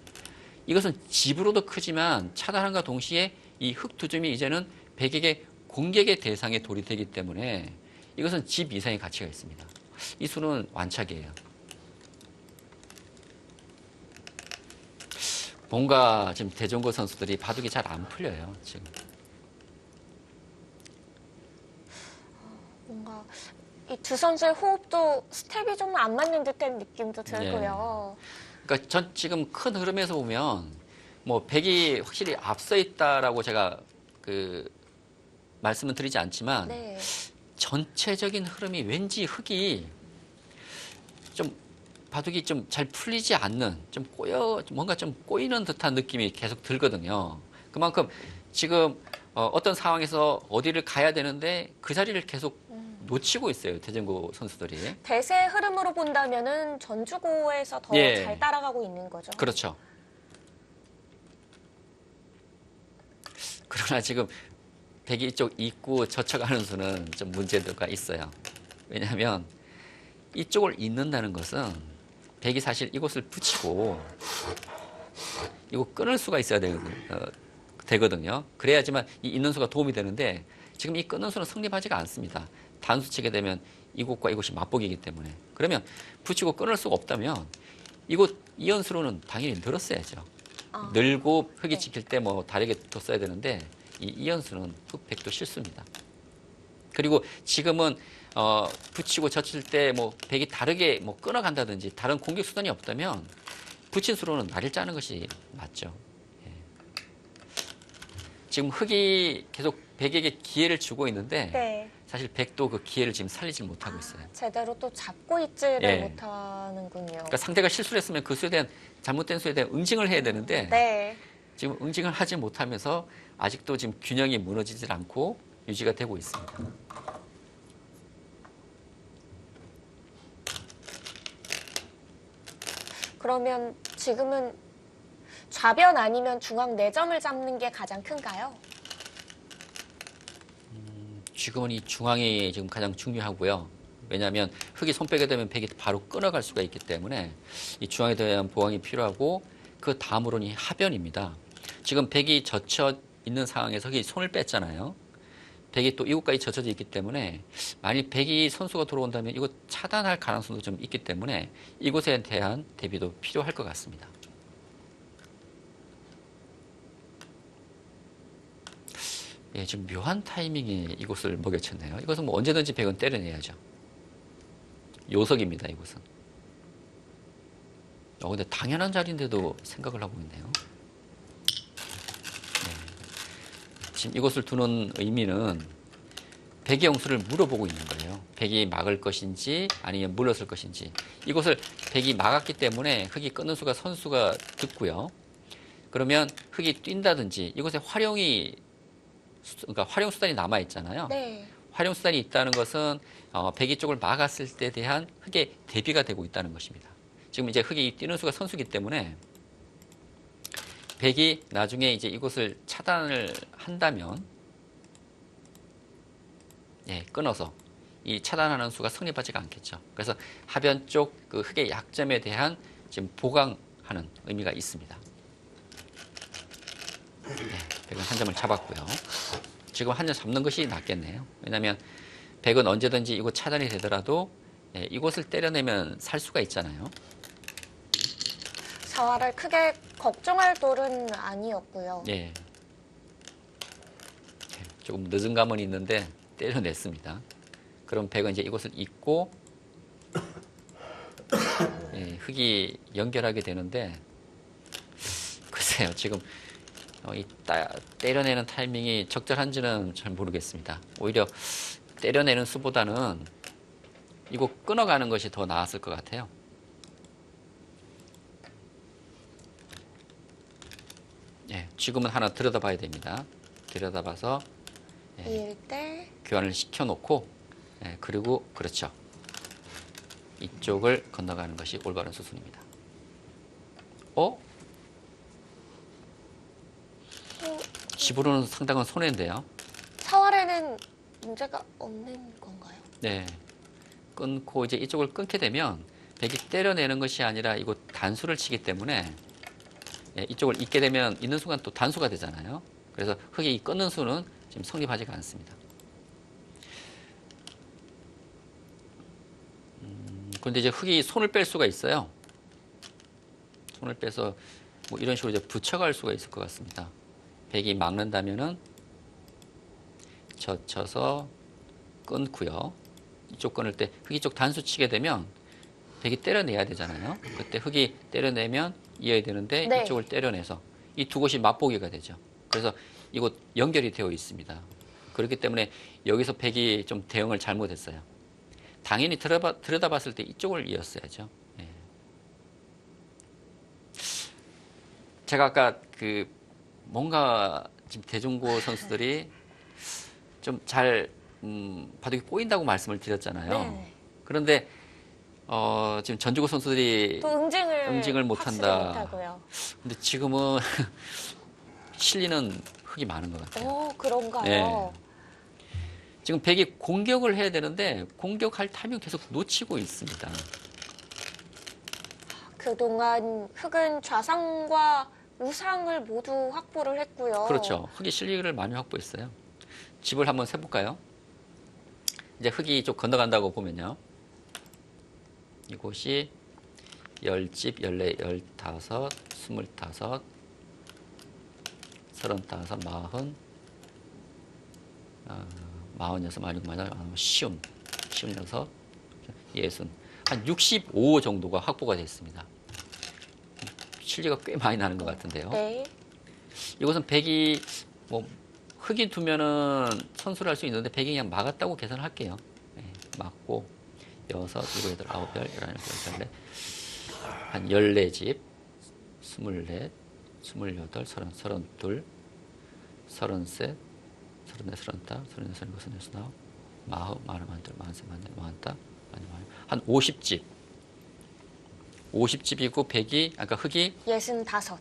이것은 집으로도 크지만 차단함과 동시에 이 흙 두 점이 이제는 백에게 공격의 대상의 돌이 되기 때문에 이것은 집 이상의 가치가 있습니다. 이 수는 완착이에요. 뭔가 지금 대종고 선수들이 바둑이 잘 안 풀려요, 지금. 뭔가 이 두 선수의 호흡도 스텝이 좀 안 맞는 듯한 느낌도 들고요. 그러니까 전 지금 큰 흐름에서 보면 뭐 백이 확실히 앞서 있다라고 제가 그 말씀은 드리지 않지만 네. 전체적인 흐름이 왠지 흙이 좀 바둑이 좀 잘 풀리지 않는, 좀 뭔가 좀 꼬이는 듯한 느낌이 계속 들거든요. 그만큼 지금 어떤 상황에서 어디를 가야 되는데 그 자리를 계속 놓치고 있어요, 대전고 선수들이. 대세 흐름으로 본다면은 전주고에서 더 예. 잘 따라가고 있는 거죠. 그렇죠. 그러나 지금 백이 이쪽 입구 젖혀가는 수는 좀 문제가 있어요. 왜냐하면 이쪽을 잇는다는 것은 백이 사실 이곳을 붙이고 이거 끊을 수가 있어야 되거든요. 그래야지만 이 잇는 수가 도움이 되는데 지금 이 끊는 수는 성립하지가 않습니다. 단수 치게 되면 이곳과 이곳이 맞먹이기 때문에. 그러면 붙이고 끊을 수가 없다면 이곳 이연수로는 당연히 늘었어야죠. 늘고 흙이 네. 지킬 때 뭐 다르게 뒀어야 되는데 이 이연수는 흑백도 실수입니다. 그리고 지금은 붙이고 젖힐 때 뭐 백이 다르게 뭐 끊어간다든지 다른 공격 수단이 없다면 붙인 수로는 날을 짜는 것이 맞죠. 예. 지금 흑이 계속 백에게 기회를 주고 있는데 네. 사실 백도 그 기회를 지금 살리지 못하고 있어요. 제대로 또 잡고 있지를 예. 못하는군요. 그러니까 상대가 실수를 했으면 그 수에 대한 잘못된 수에 대한 응징을 해야 되는데 네. 지금 응징을 하지 못하면서 아직도 지금 균형이 무너지질 않고 유지가 되고 있습니다. 그러면 지금은 좌변 아니면 중앙 4점을 잡는 게 가장 큰가요? 지금은 이 중앙이 지금 가장 중요하고요. 왜냐하면 흙이 손 빼게 되면 백이 바로 끊어갈 수가 있기 때문에 이 중앙에 대한 보강이 필요하고 그 다음으로는 이 하변입니다. 지금 백이 젖혀 있는 상황에서 흙이 손을 뺐잖아요. 백이 또 이곳까지 젖혀져 있기 때문에 만일 백이 선수가 들어온다면 이곳 차단할 가능성도 좀 있기 때문에 이곳에 대한 대비도 필요할 것 같습니다. 예, 지금 묘한 타이밍에 이곳을 먹여쳤네요. 이것은 뭐 언제든지 백은 때려내야죠. 요석입니다, 이곳은. 근데 당연한 자리인데도 생각을 하고 있네요. 네. 지금 이곳을 두는 의미는 백의 영수를 물어보고 있는 거예요. 백이 막을 것인지 아니면 물러설 것인지. 이곳을 백이 막았기 때문에 흙이 끊는 수가 선수가 듣고요. 그러면 흙이 뛴다든지 이곳에 그러니까 활용 수단이 남아 있잖아요. 네. 활용 수단이 있다는 것은 백이 쪽을 막았을 때 대한 흙의 대비가 되고 있다는 것입니다. 지금 이제 흙이 뛰는 수가 선수기 때문에 백이 나중에 이제 이곳을 차단을 한다면 예, 끊어서 이 차단하는 수가 성립하지가 않겠죠. 그래서 하변 쪽 그 흙의 약점에 대한 지금 보강하는 의미가 있습니다. 네, 백은 한 점을 잡았고요. 지금 한 점 잡는 것이 낫겠네요. 왜냐하면 백은 언제든지 이곳 차단이 되더라도 예, 이곳을 때려내면 살 수가 있잖아요. 사활을 크게 걱정할 돌은 아니었고요. 예. 예, 조금 늦은 감은 있는데 때려냈습니다. 그럼 백은 이제 이곳을 잇고 예, 흙이 연결하게 되는데 글쎄요, 지금 때려내는 타이밍이 적절한지는 잘 모르겠습니다. 오히려 때려내는 수보다는 이곳 끊어가는 것이 더 나았을 것 같아요. 예, 지금은 하나 들여다봐야 됩니다. 들여다봐서 이을 때 교환을 시켜놓고 예, 그리고 그렇죠. 이쪽을 건너가는 것이 올바른 수순입니다. 집으로는 상당한 손해인데요. 사활에는 문제가 없는 건가요? 네. 끊고 이제 이쪽을 끊게 되면 백이 때려내는 것이 아니라 이곳 단수를 치기 때문에 이쪽을 잇게 되면 있는 순간 또 단수가 되잖아요. 그래서 흑이 끊는 수는 지금 성립하지가 않습니다. 그런데 이제 흑이 손을 뺄 수가 있어요. 손을 빼서 뭐 이런 식으로 이제 붙여갈 수가 있을 것 같습니다. 백이 막는다면은 젖혀서 끊고요. 이쪽 끊을 때 흑이 쪽 단수 치게 되면 백이 때려내야 되잖아요. 그때 흑이 때려내면 이어야 되는데 네. 이쪽을 때려내서 이 두 곳이 맞보기가 되죠. 그래서 이곳 연결이 되어 있습니다. 그렇기 때문에 여기서 백이 좀 대응을 잘못했어요. 당연히 들여다봤을 때 이쪽을 이었어야죠. 예. 제가 아까 뭔가 지금 대중고 선수들이 좀 잘 바둑이 꼬인다고 말씀을 드렸잖아요. 네. 그런데 지금 전주고 선수들이 또 응징을 못한다. 확실히 못하고요. 근데 지금은 실리는 흑이 많은 것 같아요. 그런가요? 네. 지금 백이 공격을 해야 되는데 공격할 타이밍 계속 놓치고 있습니다. 그동안 흑은 좌상과 우상을 모두 확보를 했고요. 그렇죠. 흑이 실리를 많이 확보했어요. 집을 한번 세볼까요? 이제 흑이 이쪽 건너간다고 보면요. 이곳이 10집, 14, 15, 25, 35, 40, 46, 47, 쉬운 66, 60, 한 65 정도가 확보가 됐습니다. 실리가 꽤 많이 나는 것 같은데요. 네. 이것은 백이 뭐 흑이 두면은 선수를 할 수 있는데 백이 그냥 막았다고 계산을 할게요. 네, 막고 6, 7, 8, 9, 10, 11, 12, 14, 한 14집, 24, 28, 30, 32, 33, 34, 35, 36, 37, 38, 40, 41, 42, 43, 44, 한 50집. 50집이고 백이 아까 흑이 65.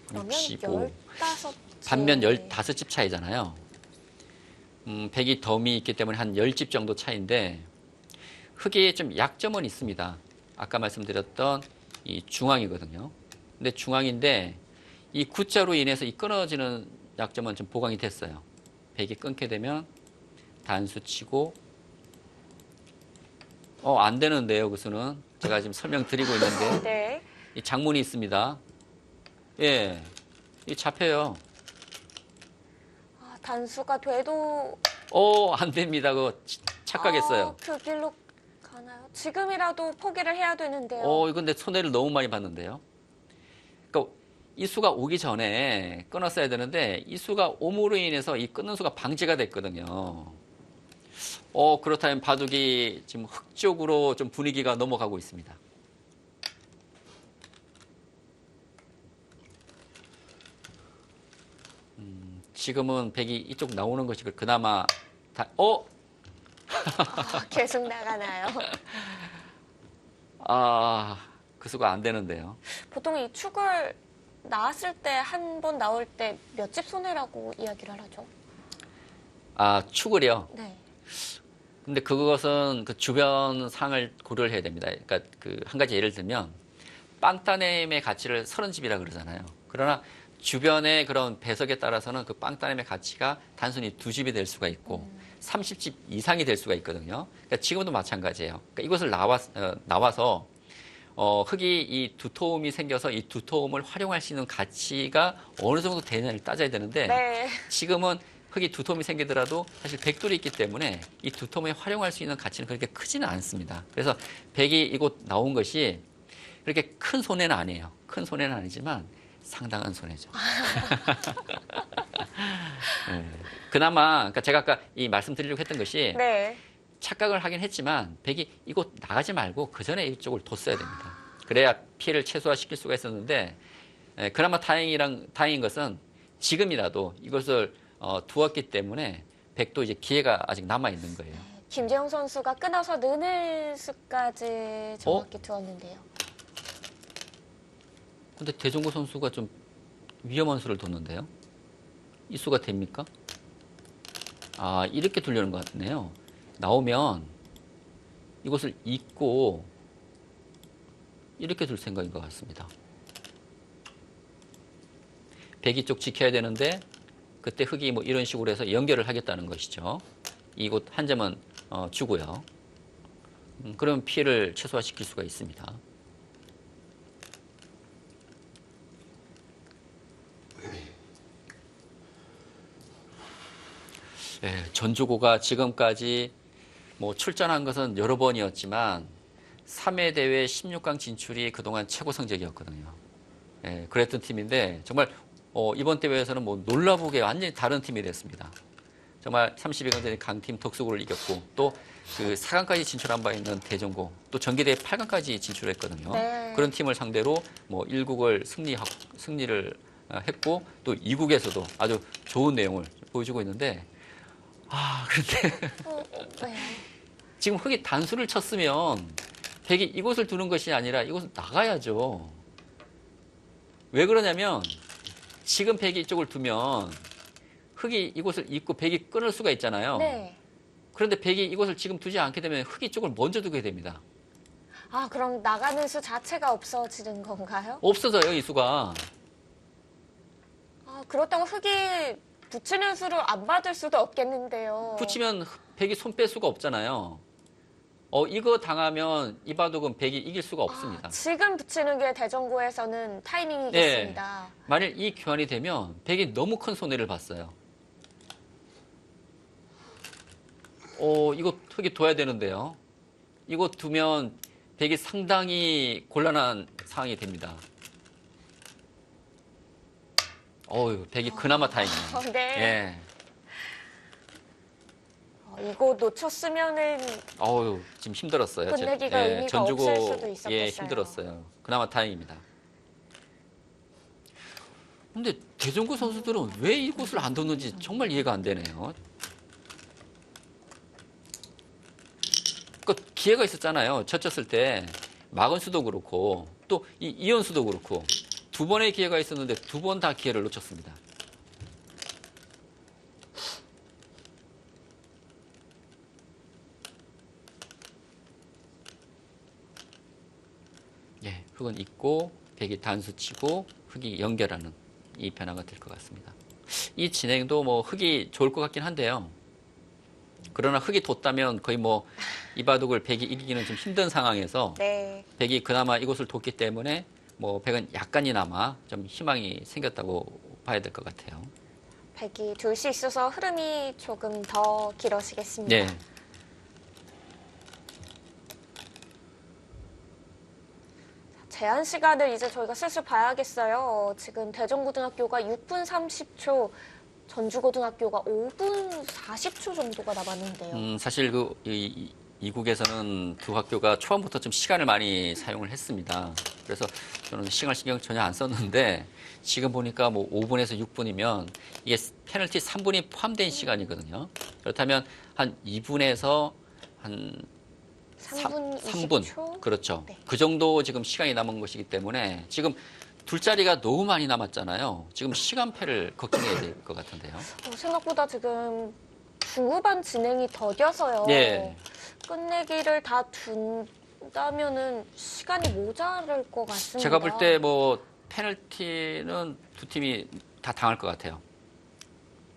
그러면 65. 15. 반면 15집 차이잖아요. 백이 덤이 있기 때문에 한 10집 정도 차이인데 흑이 좀 약점은 있습니다. 아까 말씀드렸던 이 중앙이거든요. 근데 중앙인데 이 구자로 인해서 이 끊어지는 약점은 좀 보강이 됐어요. 백이 끊게 되면 단수 치고 안 되는데요. 그 수는 제가 지금 설명드리고 있는데 네. 이 장문이 있습니다. 예, 이 잡혀요. 단수가 돼도 안 됩니다. 그거 착각했어요. 그 길로 가나요? 지금이라도 포기를 해야 되는데요. 이건 내 손해를 너무 많이 봤는데요. 그러니까 이 수가 오기 전에 끊었어야 되는데 이 수가 옴으로 인해서 이 끊는 수가 방지가 됐거든요. 그렇다면 바둑이 지금 흑 쪽으로 좀 분위기가 넘어가고 있습니다. 지금은 백이 이쪽 나오는 것이 그나마 계속 나가나요? 그 수가 안 되는데요. 보통 이 축을 나왔을 때 한 번 나올 때 몇 집 손해라고 이야기를 하죠? 축을요. 네. 근데 그것은 그 주변 상을 고려를 해야 됩니다. 그러니까 한 가지 예를 들면 빵따냄의 가치를 30집이라 그러잖아요. 그러나 주변의 그런 배석에 따라서는 그 빵따냄의 가치가 단순히 2집이 될 수가 있고 30집 이상이 될 수가 있거든요. 그러니까 지금도 마찬가지예요. 그러니까 이것을 나와서 흑이 이 두터움이 생겨서 이 두터움을 활용할 수 있는 가치가 어느 정도 되느냐를 따져야 되는데 네. 지금은 흑이 두터움이 생기더라도 사실 백돌이 있기 때문에 이 두터움에 활용할 수 있는 가치는 그렇게 크지는 않습니다. 그래서 백이 이곳 나온 것이 그렇게 큰 손해는 아니에요. 큰 손해는 아니지만 상당한 손해죠. 네. 그나마 그러니까 제가 아까 이 말씀드리려고 했던 것이 네. 착각을 하긴 했지만 백이 이곳 나가지 말고 그 전에 이쪽을 뒀어야 됩니다. 그래야 피해를 최소화시킬 수가 있었는데 그나마 다행인 것은 지금이라도 이것을 두었기 때문에 백도 이제 기회가 아직 남아 있는 거예요. 김재용 선수가 끊어서 느늘 수까지 정확히 두었는데요. 근데 대종고 선수가 좀 위험한 수를 뒀는데요. 이 수가 됩니까? 아, 이렇게 두려는 것 같네요. 나오면 이것을 잇고 이렇게 둘 생각인 것 같습니다. 백이 쪽 지켜야 되는데 그때 흑이 뭐 이런 식으로 해서 연결을 하겠다는 것이죠. 이곳 한 점은 주고요. 그러면 피해를 최소화시킬 수가 있습니다. 네, 전주고가 지금까지 뭐 출전한 것은 여러 번이었지만 3회 대회 16강 진출이 그동안 최고 성적이었거든요. 예, 그랬던 팀인데 정말 이번 대회에서는 뭐 놀라보게 완전히 다른 팀이 됐습니다. 정말 32강 전에 강팀 덕수고를 이겼고 또 그 4강까지 진출한 바 있는 대전고 또 전기대회 8강까지 진출했거든요. 네. 그런 팀을 상대로 뭐 1국을 승리를 했고 또 2국에서도 아주 좋은 내용을 보여주고 있는데 그런데 네. 지금 흑이 단수를 쳤으면 백이 이곳을 두는 것이 아니라 이곳을 나가야죠. 왜 그러냐면 지금 백이 이쪽을 두면 흑이 이곳을 잇고 백이 끊을 수가 있잖아요. 네. 그런데 백이 이곳을 지금 두지 않게 되면 흑이 쪽을 먼저 두게 됩니다. 아, 그럼 나가는 수 자체가 없어지는 건가요? 없어져요, 이 수가. 아, 그렇다고 흑이 붙이는 수를 안 받을 수도 없겠는데요. 붙이면 백이 손 뺄 수가 없잖아요. 이거 당하면 이 바둑은 백이 이길 수가 없습니다. 지금 붙이는 게 대전고에서는 타이밍이겠습니다. 만일 이 교환이 되면 백이 너무 큰 손해를 봤어요. 이거 흑이 둬야 되는데요. 이거 두면 백이 상당히 곤란한 상황이 됩니다. 백이 그나마 다행이네요. 네. 예. 이거 놓쳤으면은 지금 힘들었어요. 끝내기가 의미가 없을 수도 있었겠어요. 예, 힘들었어요. 그나마 다행입니다. 근데 대전고 선수들은 왜 이곳을 안 뒀는지 정말 이해가 안 되네요. 그 기회가 있었잖아요. 쳤을 때 마근수도 그렇고 또 이현수도 그렇고 두 번의 기회가 있었는데 두 번 다 기회를 놓쳤습니다. 예, 흑은 있고 백이 단수 치고 흑이 연결하는 이 변화가 될 것 같습니다. 이 진행도 뭐 흑이 좋을 것 같긴 한데요. 그러나 흑이 뒀다면 거의 뭐 이 바둑을 백이 이기기는 좀 힘든 상황에서 네. 백이 그나마 이곳을 뒀기 때문에 뭐 백은 약간이나마 좀 희망이 생겼다고 봐야 될 것 같아요. 백이 둘 수 있어서 흐름이 조금 더 길어지겠습니다. 네. 제한 시간을 이제 저희가 슬슬 봐야겠어요. 지금 대전고등학교가 6분 30초, 전주고등학교가 5분 40초 정도가 남았는데요. 사실 이국에서는 두 학교가 초반부터 좀 시간을 많이 사용을 했습니다. 그래서 저는 시간 신경 전혀 안 썼는데 지금 보니까 뭐 5분에서 6분이면 이게 페널티 3분이 포함된 시간이거든요. 그렇다면 한 2분에서 한 3분 3분. 20초? 그렇죠. 네. 그 정도 지금 시간이 남은 것이기 때문에 지금 둘자리가 너무 많이 남았잖아요. 지금 시간패를 걱정해야 될 것 같은데요. 생각보다 지금 중후반 진행이 더뎌서요. 예. 끝내기를 다 둔다면은 시간이 모자랄 것 같습니다. 제가 볼 때 뭐 페널티는 두 팀이 다 당할 것 같아요.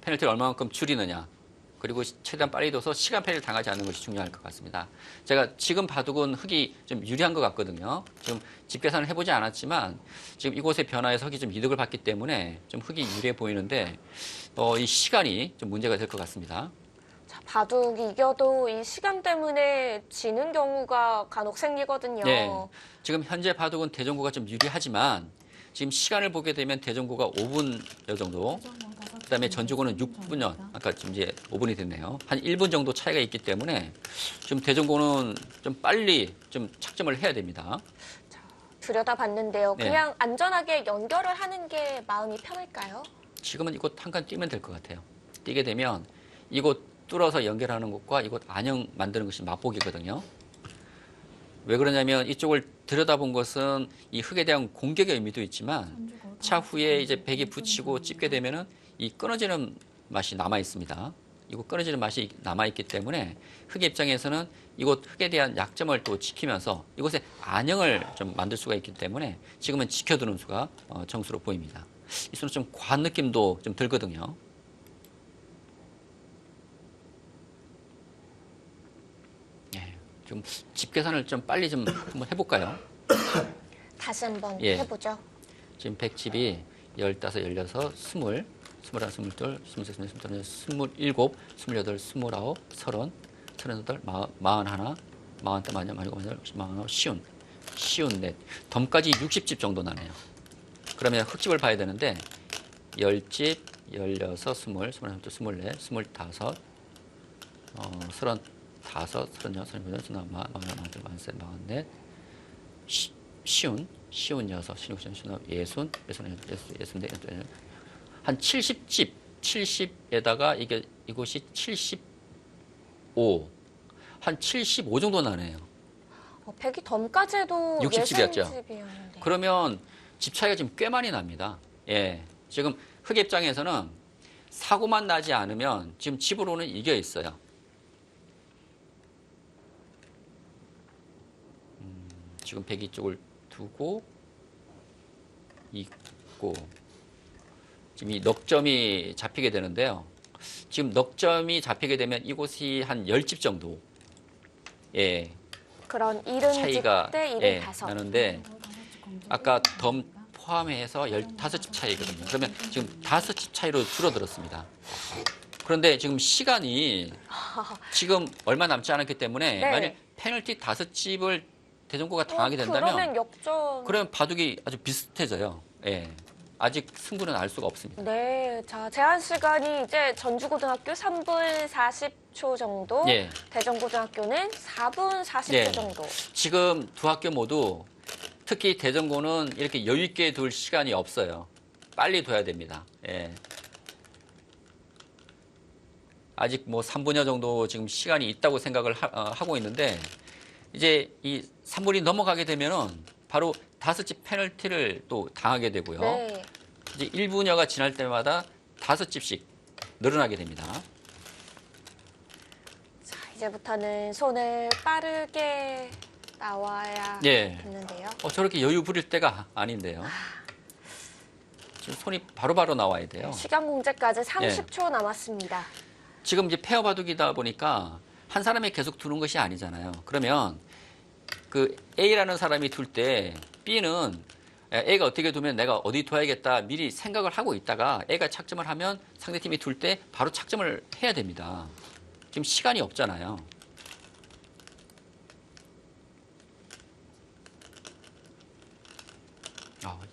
페널티를 얼마만큼 줄이느냐. 그리고 최대한 빨리 둬서 시간패를 당하지 않는 것이 중요할 것 같습니다. 제가 지금 바둑은 흑이 좀 유리한 것 같거든요. 지금 집계산을 해보지 않았지만 지금 이곳의 변화에서 흑이 좀 이득을 봤기 때문에 좀 흑이 유리해 보이는데 이 시간이 좀 문제가 될 것 같습니다. 자, 바둑이 이겨도 이 시간 때문에 지는 경우가 간혹 생기거든요. 네. 지금 현재 바둑은 대전고가 좀 유리하지만 지금 시간을 보게 되면 대전고가 5분여 정도, 그다음에 전주고는 6분여, 아까 좀 이제 5분이 됐네요. 한 1분 정도 차이가 있기 때문에 좀 대전고는 좀 빨리 좀 착점을 해야 됩니다. 들여다봤는데요. 네. 그냥 안전하게 연결을 하는 게 마음이 편할까요? 지금은 이곳 한 칸 뛰면 될 것 같아요. 뛰게 되면 이곳 뚫어서 연결하는 것과 이곳 안형 만드는 것이 맛보기거든요. 왜 그러냐면 이쪽을 들여다본 것은 이 흙에 대한 공격의 의미도 있지만 차후에 이제 백이 붙이고 찝게 되면은 이 끊어지는 맛이 남아 있습니다. 이곳 끊어지는 맛이 남아 있기 때문에 흙의 입장에서는 이곳 흙에 대한 약점을 또 지키면서 이곳에 안형을 좀 만들 수가 있기 때문에 지금은 지켜두는 수가 정수로 보입니다. 이 수는 좀 과한 느낌도 좀 들거든요. 예, 좀 집 계산을 좀 빨리 좀 한번 해볼까요? 다시 한번 예. 해보죠. 지금 100집이 15, 16, 20, 21, 22, 23, 24, 27, 28, 29, 30, 38, 41, 42, 43, 44, 50, 쉬운 덤까지 60집 정도 나네요. 그러면 흙집을 봐야 되는데 10집, 16, 20, 21, 22, 24, 25, 35, 36, 37, 38, 39, 40, 43, 44, 쉬운 6, 60, 60, 한 70집, 70에다가 이곳이 75, 한 75 정도 나네요. 100이 덤까지 해도 60집이었죠. 예산집이었는데. 그러면 집 차이가 지금 꽤 많이 납니다. 예. 지금 흙 입장에서는 사고만 나지 않으면 지금 집으로는 이겨 있어요. 지금 102 쪽을 두고 있고 지금 이 넉점이 잡히게 되는데요. 지금 넉점이 잡히게 되면 이곳이 한 10집 정도 예, 그런 70집 차이가 대 75. 나는데 아까 덤 포함해서 15집 차이거든요. 그러면 지금 5집 차이로 줄어들었습니다. 그런데 지금 시간이 지금 얼마 남지 않았기 때문에 네. 만약 페널티 5집을 대전고가 당하게 된다면 그러면 역전. 그러면 바둑이 아주 비슷해져요. 예. 아직 승부는 알 수가 없습니다. 네, 자 제한 시간이 이제 전주고등학교 3분 40초 정도, 예. 대전고등학교는 4분 40초 예. 정도. 지금 두 학교 모두 특히 대전고는 이렇게 여유 있게 둘 시간이 없어요. 빨리 둬야 됩니다. 예. 아직 뭐 3분여 정도 지금 시간이 있다고 생각을 하고 있는데 이제 이 3분이 넘어가게 되면은 바로 5집 페널티를 또 당하게 되고요. 네. 이제 1분여가 지날 때마다 5집씩 늘어나게 됩니다. 자 이제부터는 손을 빠르게 나와야 예. 되는데요. 저렇게 여유 부릴 때가 아닌데요. 지금 손이 바로바로 나와야 돼요. 시간 공제까지 30초 남았습니다. 지금 이제 페어 바둑이다 보니까 한 사람이 계속 두는 것이 아니잖아요. 그러면 그 A라는 사람이 둘 때 B는 A가 어떻게 두면 내가 어디 둬야겠다 미리 생각을 하고 있다가 A가 착점을 하면 상대팀이 둘 때 바로 착점을 해야 됩니다. 지금 시간이 없잖아요.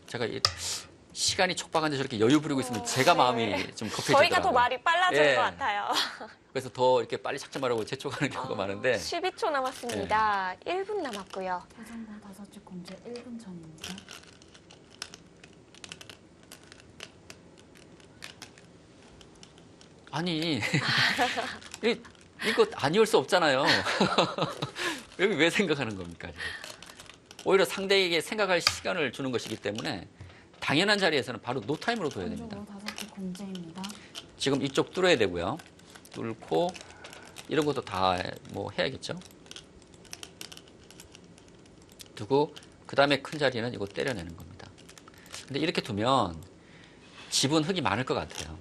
제가 시간이 촉박한데 저렇게 여유 부리고 있으면 제가 마음이 좀 급해지더라고요. 저희가 더 말이 빨라질 예. 것 같아요. 그래서 더 이렇게 빨리 착점하려고 재촉하는 경우가 많은데 12초 남았습니다. 1분 남았고요. 대전고 5집 공제 1분 전입니다. 아니 이거 아니올 수 없잖아요. 여기 왜 생각하는 겁니까? 지금? 오히려 상대에게 생각할 시간을 주는 것이기 때문에 당연한 자리에서는 바로 노타임으로 둬야 됩니다. 전주고 5집 공제입니다. 지금 이쪽 뚫어야 되고요. 뚫고 이런 것도 다 뭐 해야겠죠. 두고 그 다음에 큰 자리는 이거 때려내는 겁니다. 근데 이렇게 두면 집은 흙이 많을 것 같아요.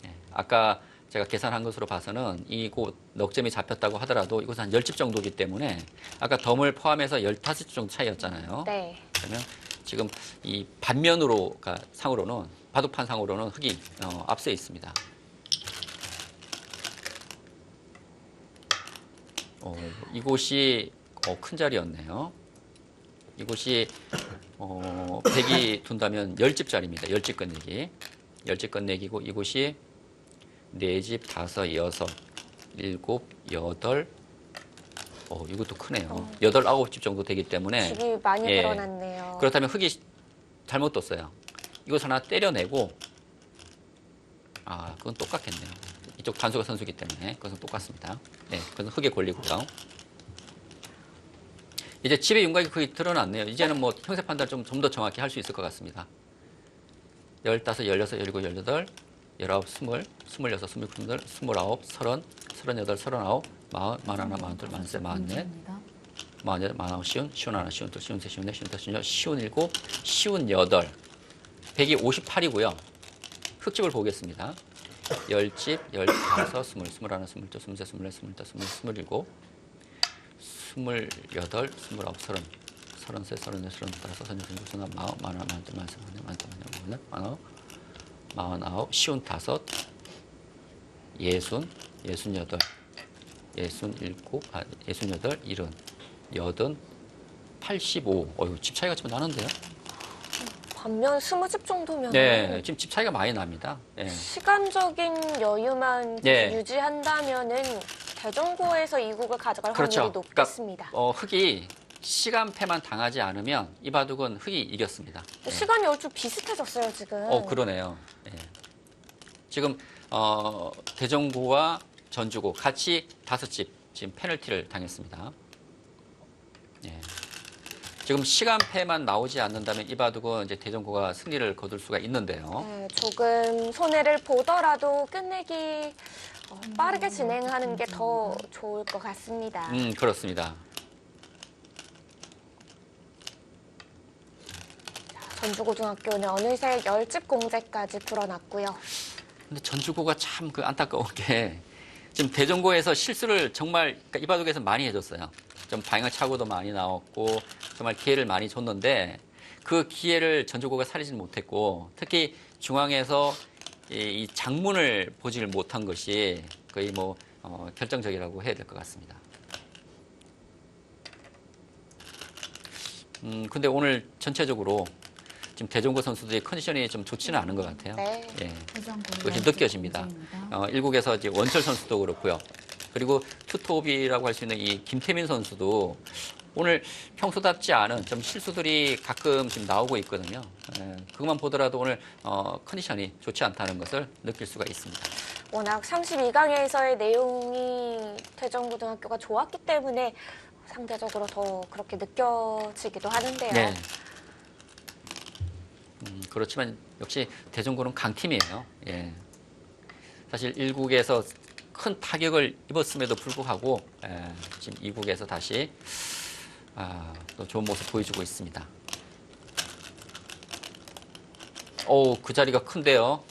예, 아까 제가 계산한 것으로 봐서는 이곳 넉점이 잡혔다고 하더라도 이곳은 한 10집 정도이기 때문에 아까 덤을 포함해서 15집 정도 차이였잖아요. 네. 그러면 지금 이 반면으로 상으로는 바둑판 상으로는 흙이 앞서 있습니다. 이곳이 큰 자리였네요. 이곳이 100이 둔다면 10집짜리입니다. 10집 끝내기. 10집 끝내기고 이곳이 4집, 5, 6, 7, 8 이것도 크네요. 8, 9집 정도 되기 때문에 집이 많이 예. 늘어났네요. 그렇다면 흙이 잘못 뒀어요. 이것 하나 때려내고 그건 똑같겠네요. 이쪽 단수가 선수이기 때문에 그것은 똑같습니다. 네, 그것은 흙에 걸리고요. 이제 집의 윤곽이 거의 드러났네요. 이제는 뭐 형세 판단을 좀 더 정확히 할 수 있을 것 같습니다. 15, 16, 17, 18, 19, 20, 20, 21, 22, 23, 29, 30, 38, 39, 40, 41, 42, 43, 44, 문제입니다. 48, 49, 쉬운, 쉬운 하나, 쉬운 둘, 쉬운 셋, 쉬운 넷, 쉬운 다섯, 쉬운 여섯, 쉬운 일곱, 쉬운 여덟. 158이고요. 흙집을 보겠습니다. 10집, 15, 20, 21, 22, 23, 24, 25, 27, 28, 29, 30, 33, 34, 35, 36, 37, 38, 39, 40, 41, 42, 49, 쉬운 다섯, 60, 68, 67, 68, 70, 80, 85. 어휴, 집 차이가 좀 나는데요? 반면 20집 정도면 네, 지금 집 차이가 많이 납니다. 예. 시간적인 여유만 예. 유지한다면은 대전고에서 이국을 가져갈 그렇죠. 확률이 높겠습니다. 흙이 시간패만 당하지 않으면 이 바둑은 흙이 이겼습니다. 예. 시간이 얼추 비슷해졌어요, 지금. 그러네요. 예. 지금 대전고와 전주고 같이 5집 지금 페널티를 당했습니다. 예. 지금 시간패만 나오지 않는다면 이 바둑은 이제 대전고가 승리를 거둘 수가 있는데요. 네, 조금 손해를 보더라도 끝내기 빠르게 진행하는 게 더 좋을 것 같습니다. 그렇습니다. 전주고등학교는 어느새 10집 공제까지 불어났고요. 근데 전주고가 참 그 안타까운 게 지금 대전고에서 실수를 정말 그러니까 이 바둑에서 많이 해줬어요. 좀 방향차고도 많이 나왔고 정말 기회를 많이 줬는데 그 기회를 전주고가 살리지 못했고 특히 중앙에서 이 장문을 보지를 못한 것이 거의 뭐 결정적이라고 해야 될 것 같습니다. 근데 오늘 전체적으로 지금 대전고 선수들의 컨디션이 좀 좋지는 않은 것 같아요. 네. 예. 대전고 그것이 10집 느껴집니다. 문제입니다. 일국에서 이제 원철 선수도 그렇고요. 그리고 투톱이라고 할 수 있는 이 김태민 선수도 오늘 평소답지 않은 좀 실수들이 가끔 지금 나오고 있거든요. 그것만 보더라도 오늘 컨디션이 좋지 않다는 것을 느낄 수가 있습니다. 워낙 32강에서의 내용이 대전고등학교가 좋았기 때문에 상대적으로 더 그렇게 느껴지기도 하는데요. 네. 그렇지만 역시 대전고는 강팀이에요. 예. 사실 1국에서 큰 타격을 입었음에도 불구하고 지금 2국에서 다시 또 좋은 모습 보여주고 있습니다. 그 자리가 큰데요.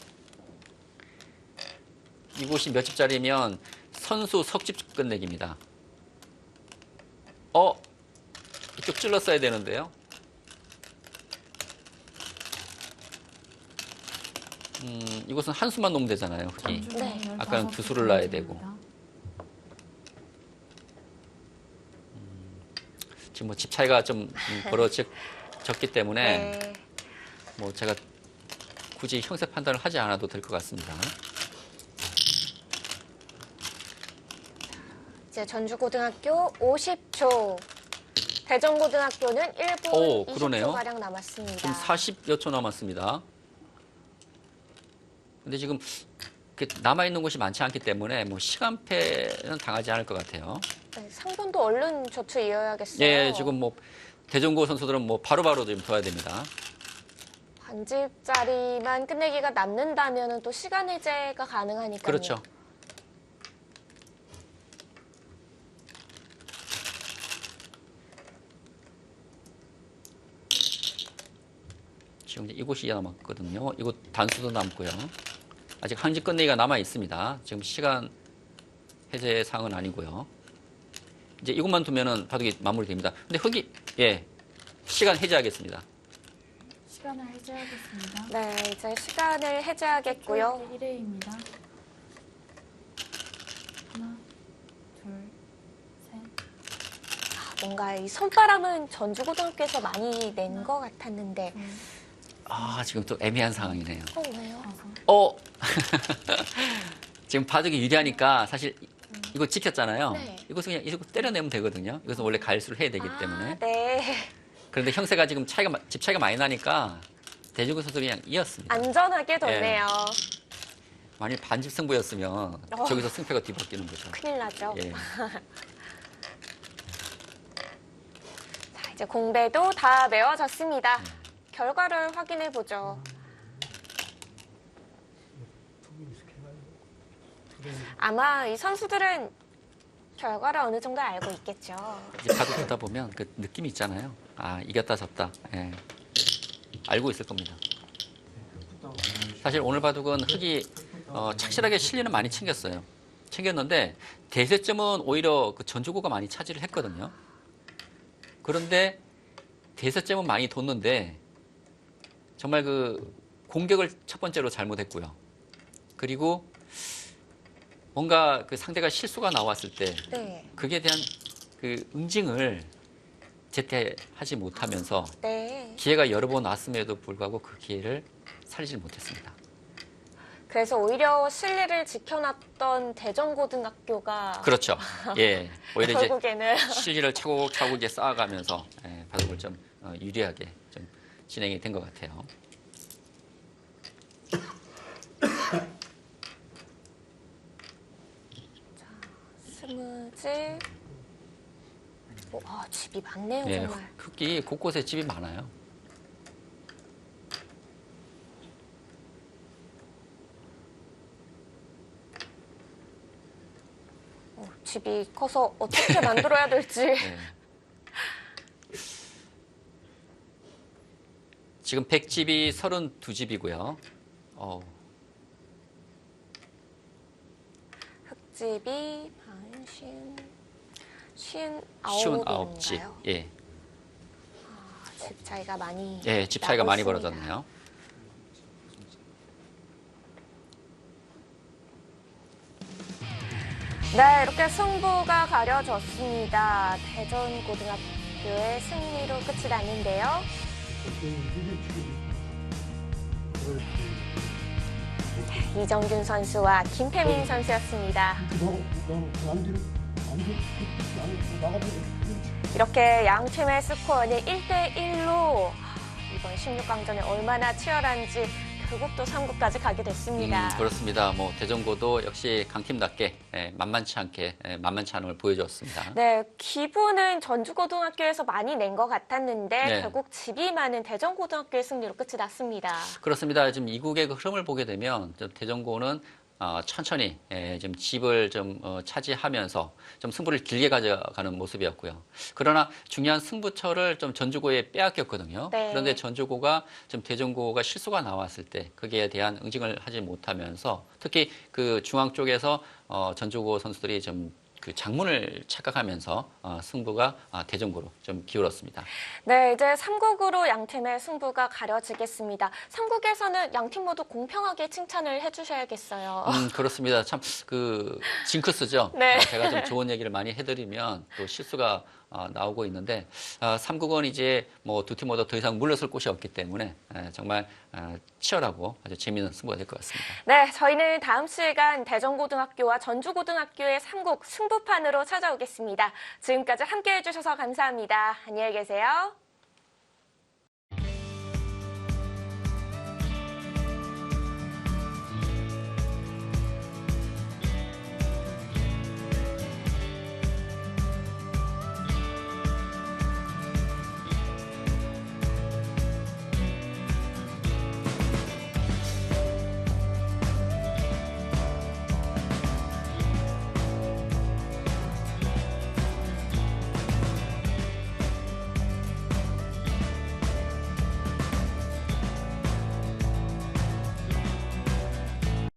이곳이 몇 집짜리면 선수 석집 끝내기입니다. 이쪽 찔렀어야 되는데요. 이곳은 한 수만 놓으면 되잖아요, 흙이. 전주고 네. 15집 아까는 두 수를 놔야 되고. 문제입니다. 지금 뭐 집 차이가 좀 벌어졌기 때문에 네. 뭐 제가 굳이 형세 판단을 하지 않아도 될 것 같습니다. 이제 전주고등학교 50초, 대전고등학교는 1분 그러네요. 20초가량 남았습니다. 지금 40여 초 남았습니다. 근데 지금 남아있는 곳이 많지 않기 때문에 뭐 시간패는 당하지 않을 것 같아요. 네, 상분도 얼른 조추 이어야겠어요. 예, 지금 뭐 대전고 선수들은 뭐 바로바로 좀 둬야 됩니다. 반집짜리만 끝내기가 남는다면 또 시간 해제가 가능하니까요. 그렇죠. 지금 이제 이곳이 남았거든요. 이곳 단수도 남고요. 아직 한 집 끝내기가 남아 있습니다. 지금 시간 해제 사항은 아니고요. 이제 이것만 두면은 바둑이 마무리됩니다. 근데 흙이 시간 해제하겠습니다. 시간을 해제하겠습니다. 네, 이제 시간을 해제하겠고요. 1회입니다. 하나, 둘, 셋, 뭔가 이 손바람은 전주고등학교에서 많이 낸 것 같았는데. 지금 또 애매한 상황이네요. 왜요? 다섯, 지금 바둑이 유리하니까 사실 이거 지켰잖아요. 네. 이것은 그냥 이거 때려내면 되거든요. 이것은 원래 가일수를 해야 되기 때문에. 네. 그런데 형세가 지금 집 차이가 많이 나니까 대전고 선수 그냥 이었습니다. 안전하게 뒀네요. 만일 반집 승부였으면 저기서 승패가 뒤바뀌는 거죠. 큰일 나죠. 예. 자, 이제 공배도 다 메워졌습니다. 결과를 확인해 보죠. 아마 이 선수들은 결과를 어느 정도 알고 있겠죠. 이제 바둑 두다 보면 그 느낌이 있잖아요. 아, 이겼다 졌다. 예. 알고 있을 겁니다. 사실 오늘 바둑은 흑이 착실하게 실리는 많이 챙겼어요. 챙겼는데 대세점은 오히려 그 전주고가 많이 차지를 했거든요. 그런데 대세점은 많이 뒀는데 정말 그 공격을 첫 번째로 잘못했고요. 그리고 뭔가 그 상대가 실수가 나왔을 때 네. 그에 대한 그 응징을 제때 하지 못하면서 네. 기회가 여러 번 왔음에도 불구하고 그 기회를 살리지 못했습니다. 그래서 오히려 실리를 지켜놨던 대전고등학교가 그렇죠. 예. 오히려 이제 결국에는 실리를 차곡차곡 이제 쌓아가면서 바둑을 좀 유리하게 좀 진행이 된 것 같아요. 스무집. 집이 많네요, 예, 정말. 흑기 곳곳에 집이 많아요. 집이 커서 어떻게 만들어야 될지. 예. 지금 100집이 32집이고요. 흑집이 59집인가요? 59집. 예. 집 차이가 많이 예, 집 차이가 나고 많이 있습니다. 벌어졌네요. 네, 이렇게 승부가 가려졌습니다. 대전고등학교의 승리로 끝이 났는데요. 이정균 선수와 김태민 선수였습니다. 이렇게 양 팀의 스코어는 1대1로 이번 16강전이 얼마나 치열한지 결국 또 3구까지 가게 됐습니다. 그렇습니다. 뭐 대전고도 역시 강팀답게 만만치 않게 만만치 않은 걸 보여줬습니다. 네, 기분은 전주고등학교에서 많이 낸 것 같았는데 네. 결국 집이 많은 대전고등학교의 승리로 끝이 났습니다. 그렇습니다. 지금 이국의 그 흐름을 보게 되면 좀 대전고는 천천히 좀 집을 좀 차지하면서 좀 승부를 길게 가져가는 모습이었고요. 그러나 중요한 승부처를 좀 전주고에 빼앗겼거든요. 네. 그런데 전주고가 좀 대전고가 실수가 나왔을 때 거기에 대한 응징을 하지 못하면서 특히 그 중앙 쪽에서 전주고 선수들이 좀 그 장문을 착각하면서 승부가 대전고로 좀 기울었습니다. 네, 이제 3국으로 양 팀의 승부가 가려지겠습니다. 3국에서는 양 팀 모두 공평하게 칭찬을 해주셔야겠어요. 그렇습니다. 참 그 징크스죠. 네. 제가 좀 좋은 얘기를 많이 해드리면 또 실수가 나오고 있는데 3국은 이제 뭐 두 팀 모두 더 이상 물러설 곳이 없기 때문에 정말 치열하고 아주 재미있는 승부가 될 것 같습니다. 네, 저희는 다음 시간 대전고등학교와 전주고등학교의 3국 승부판으로 찾아오겠습니다. 지금까지 함께해 주셔서 감사합니다. 안녕히 계세요.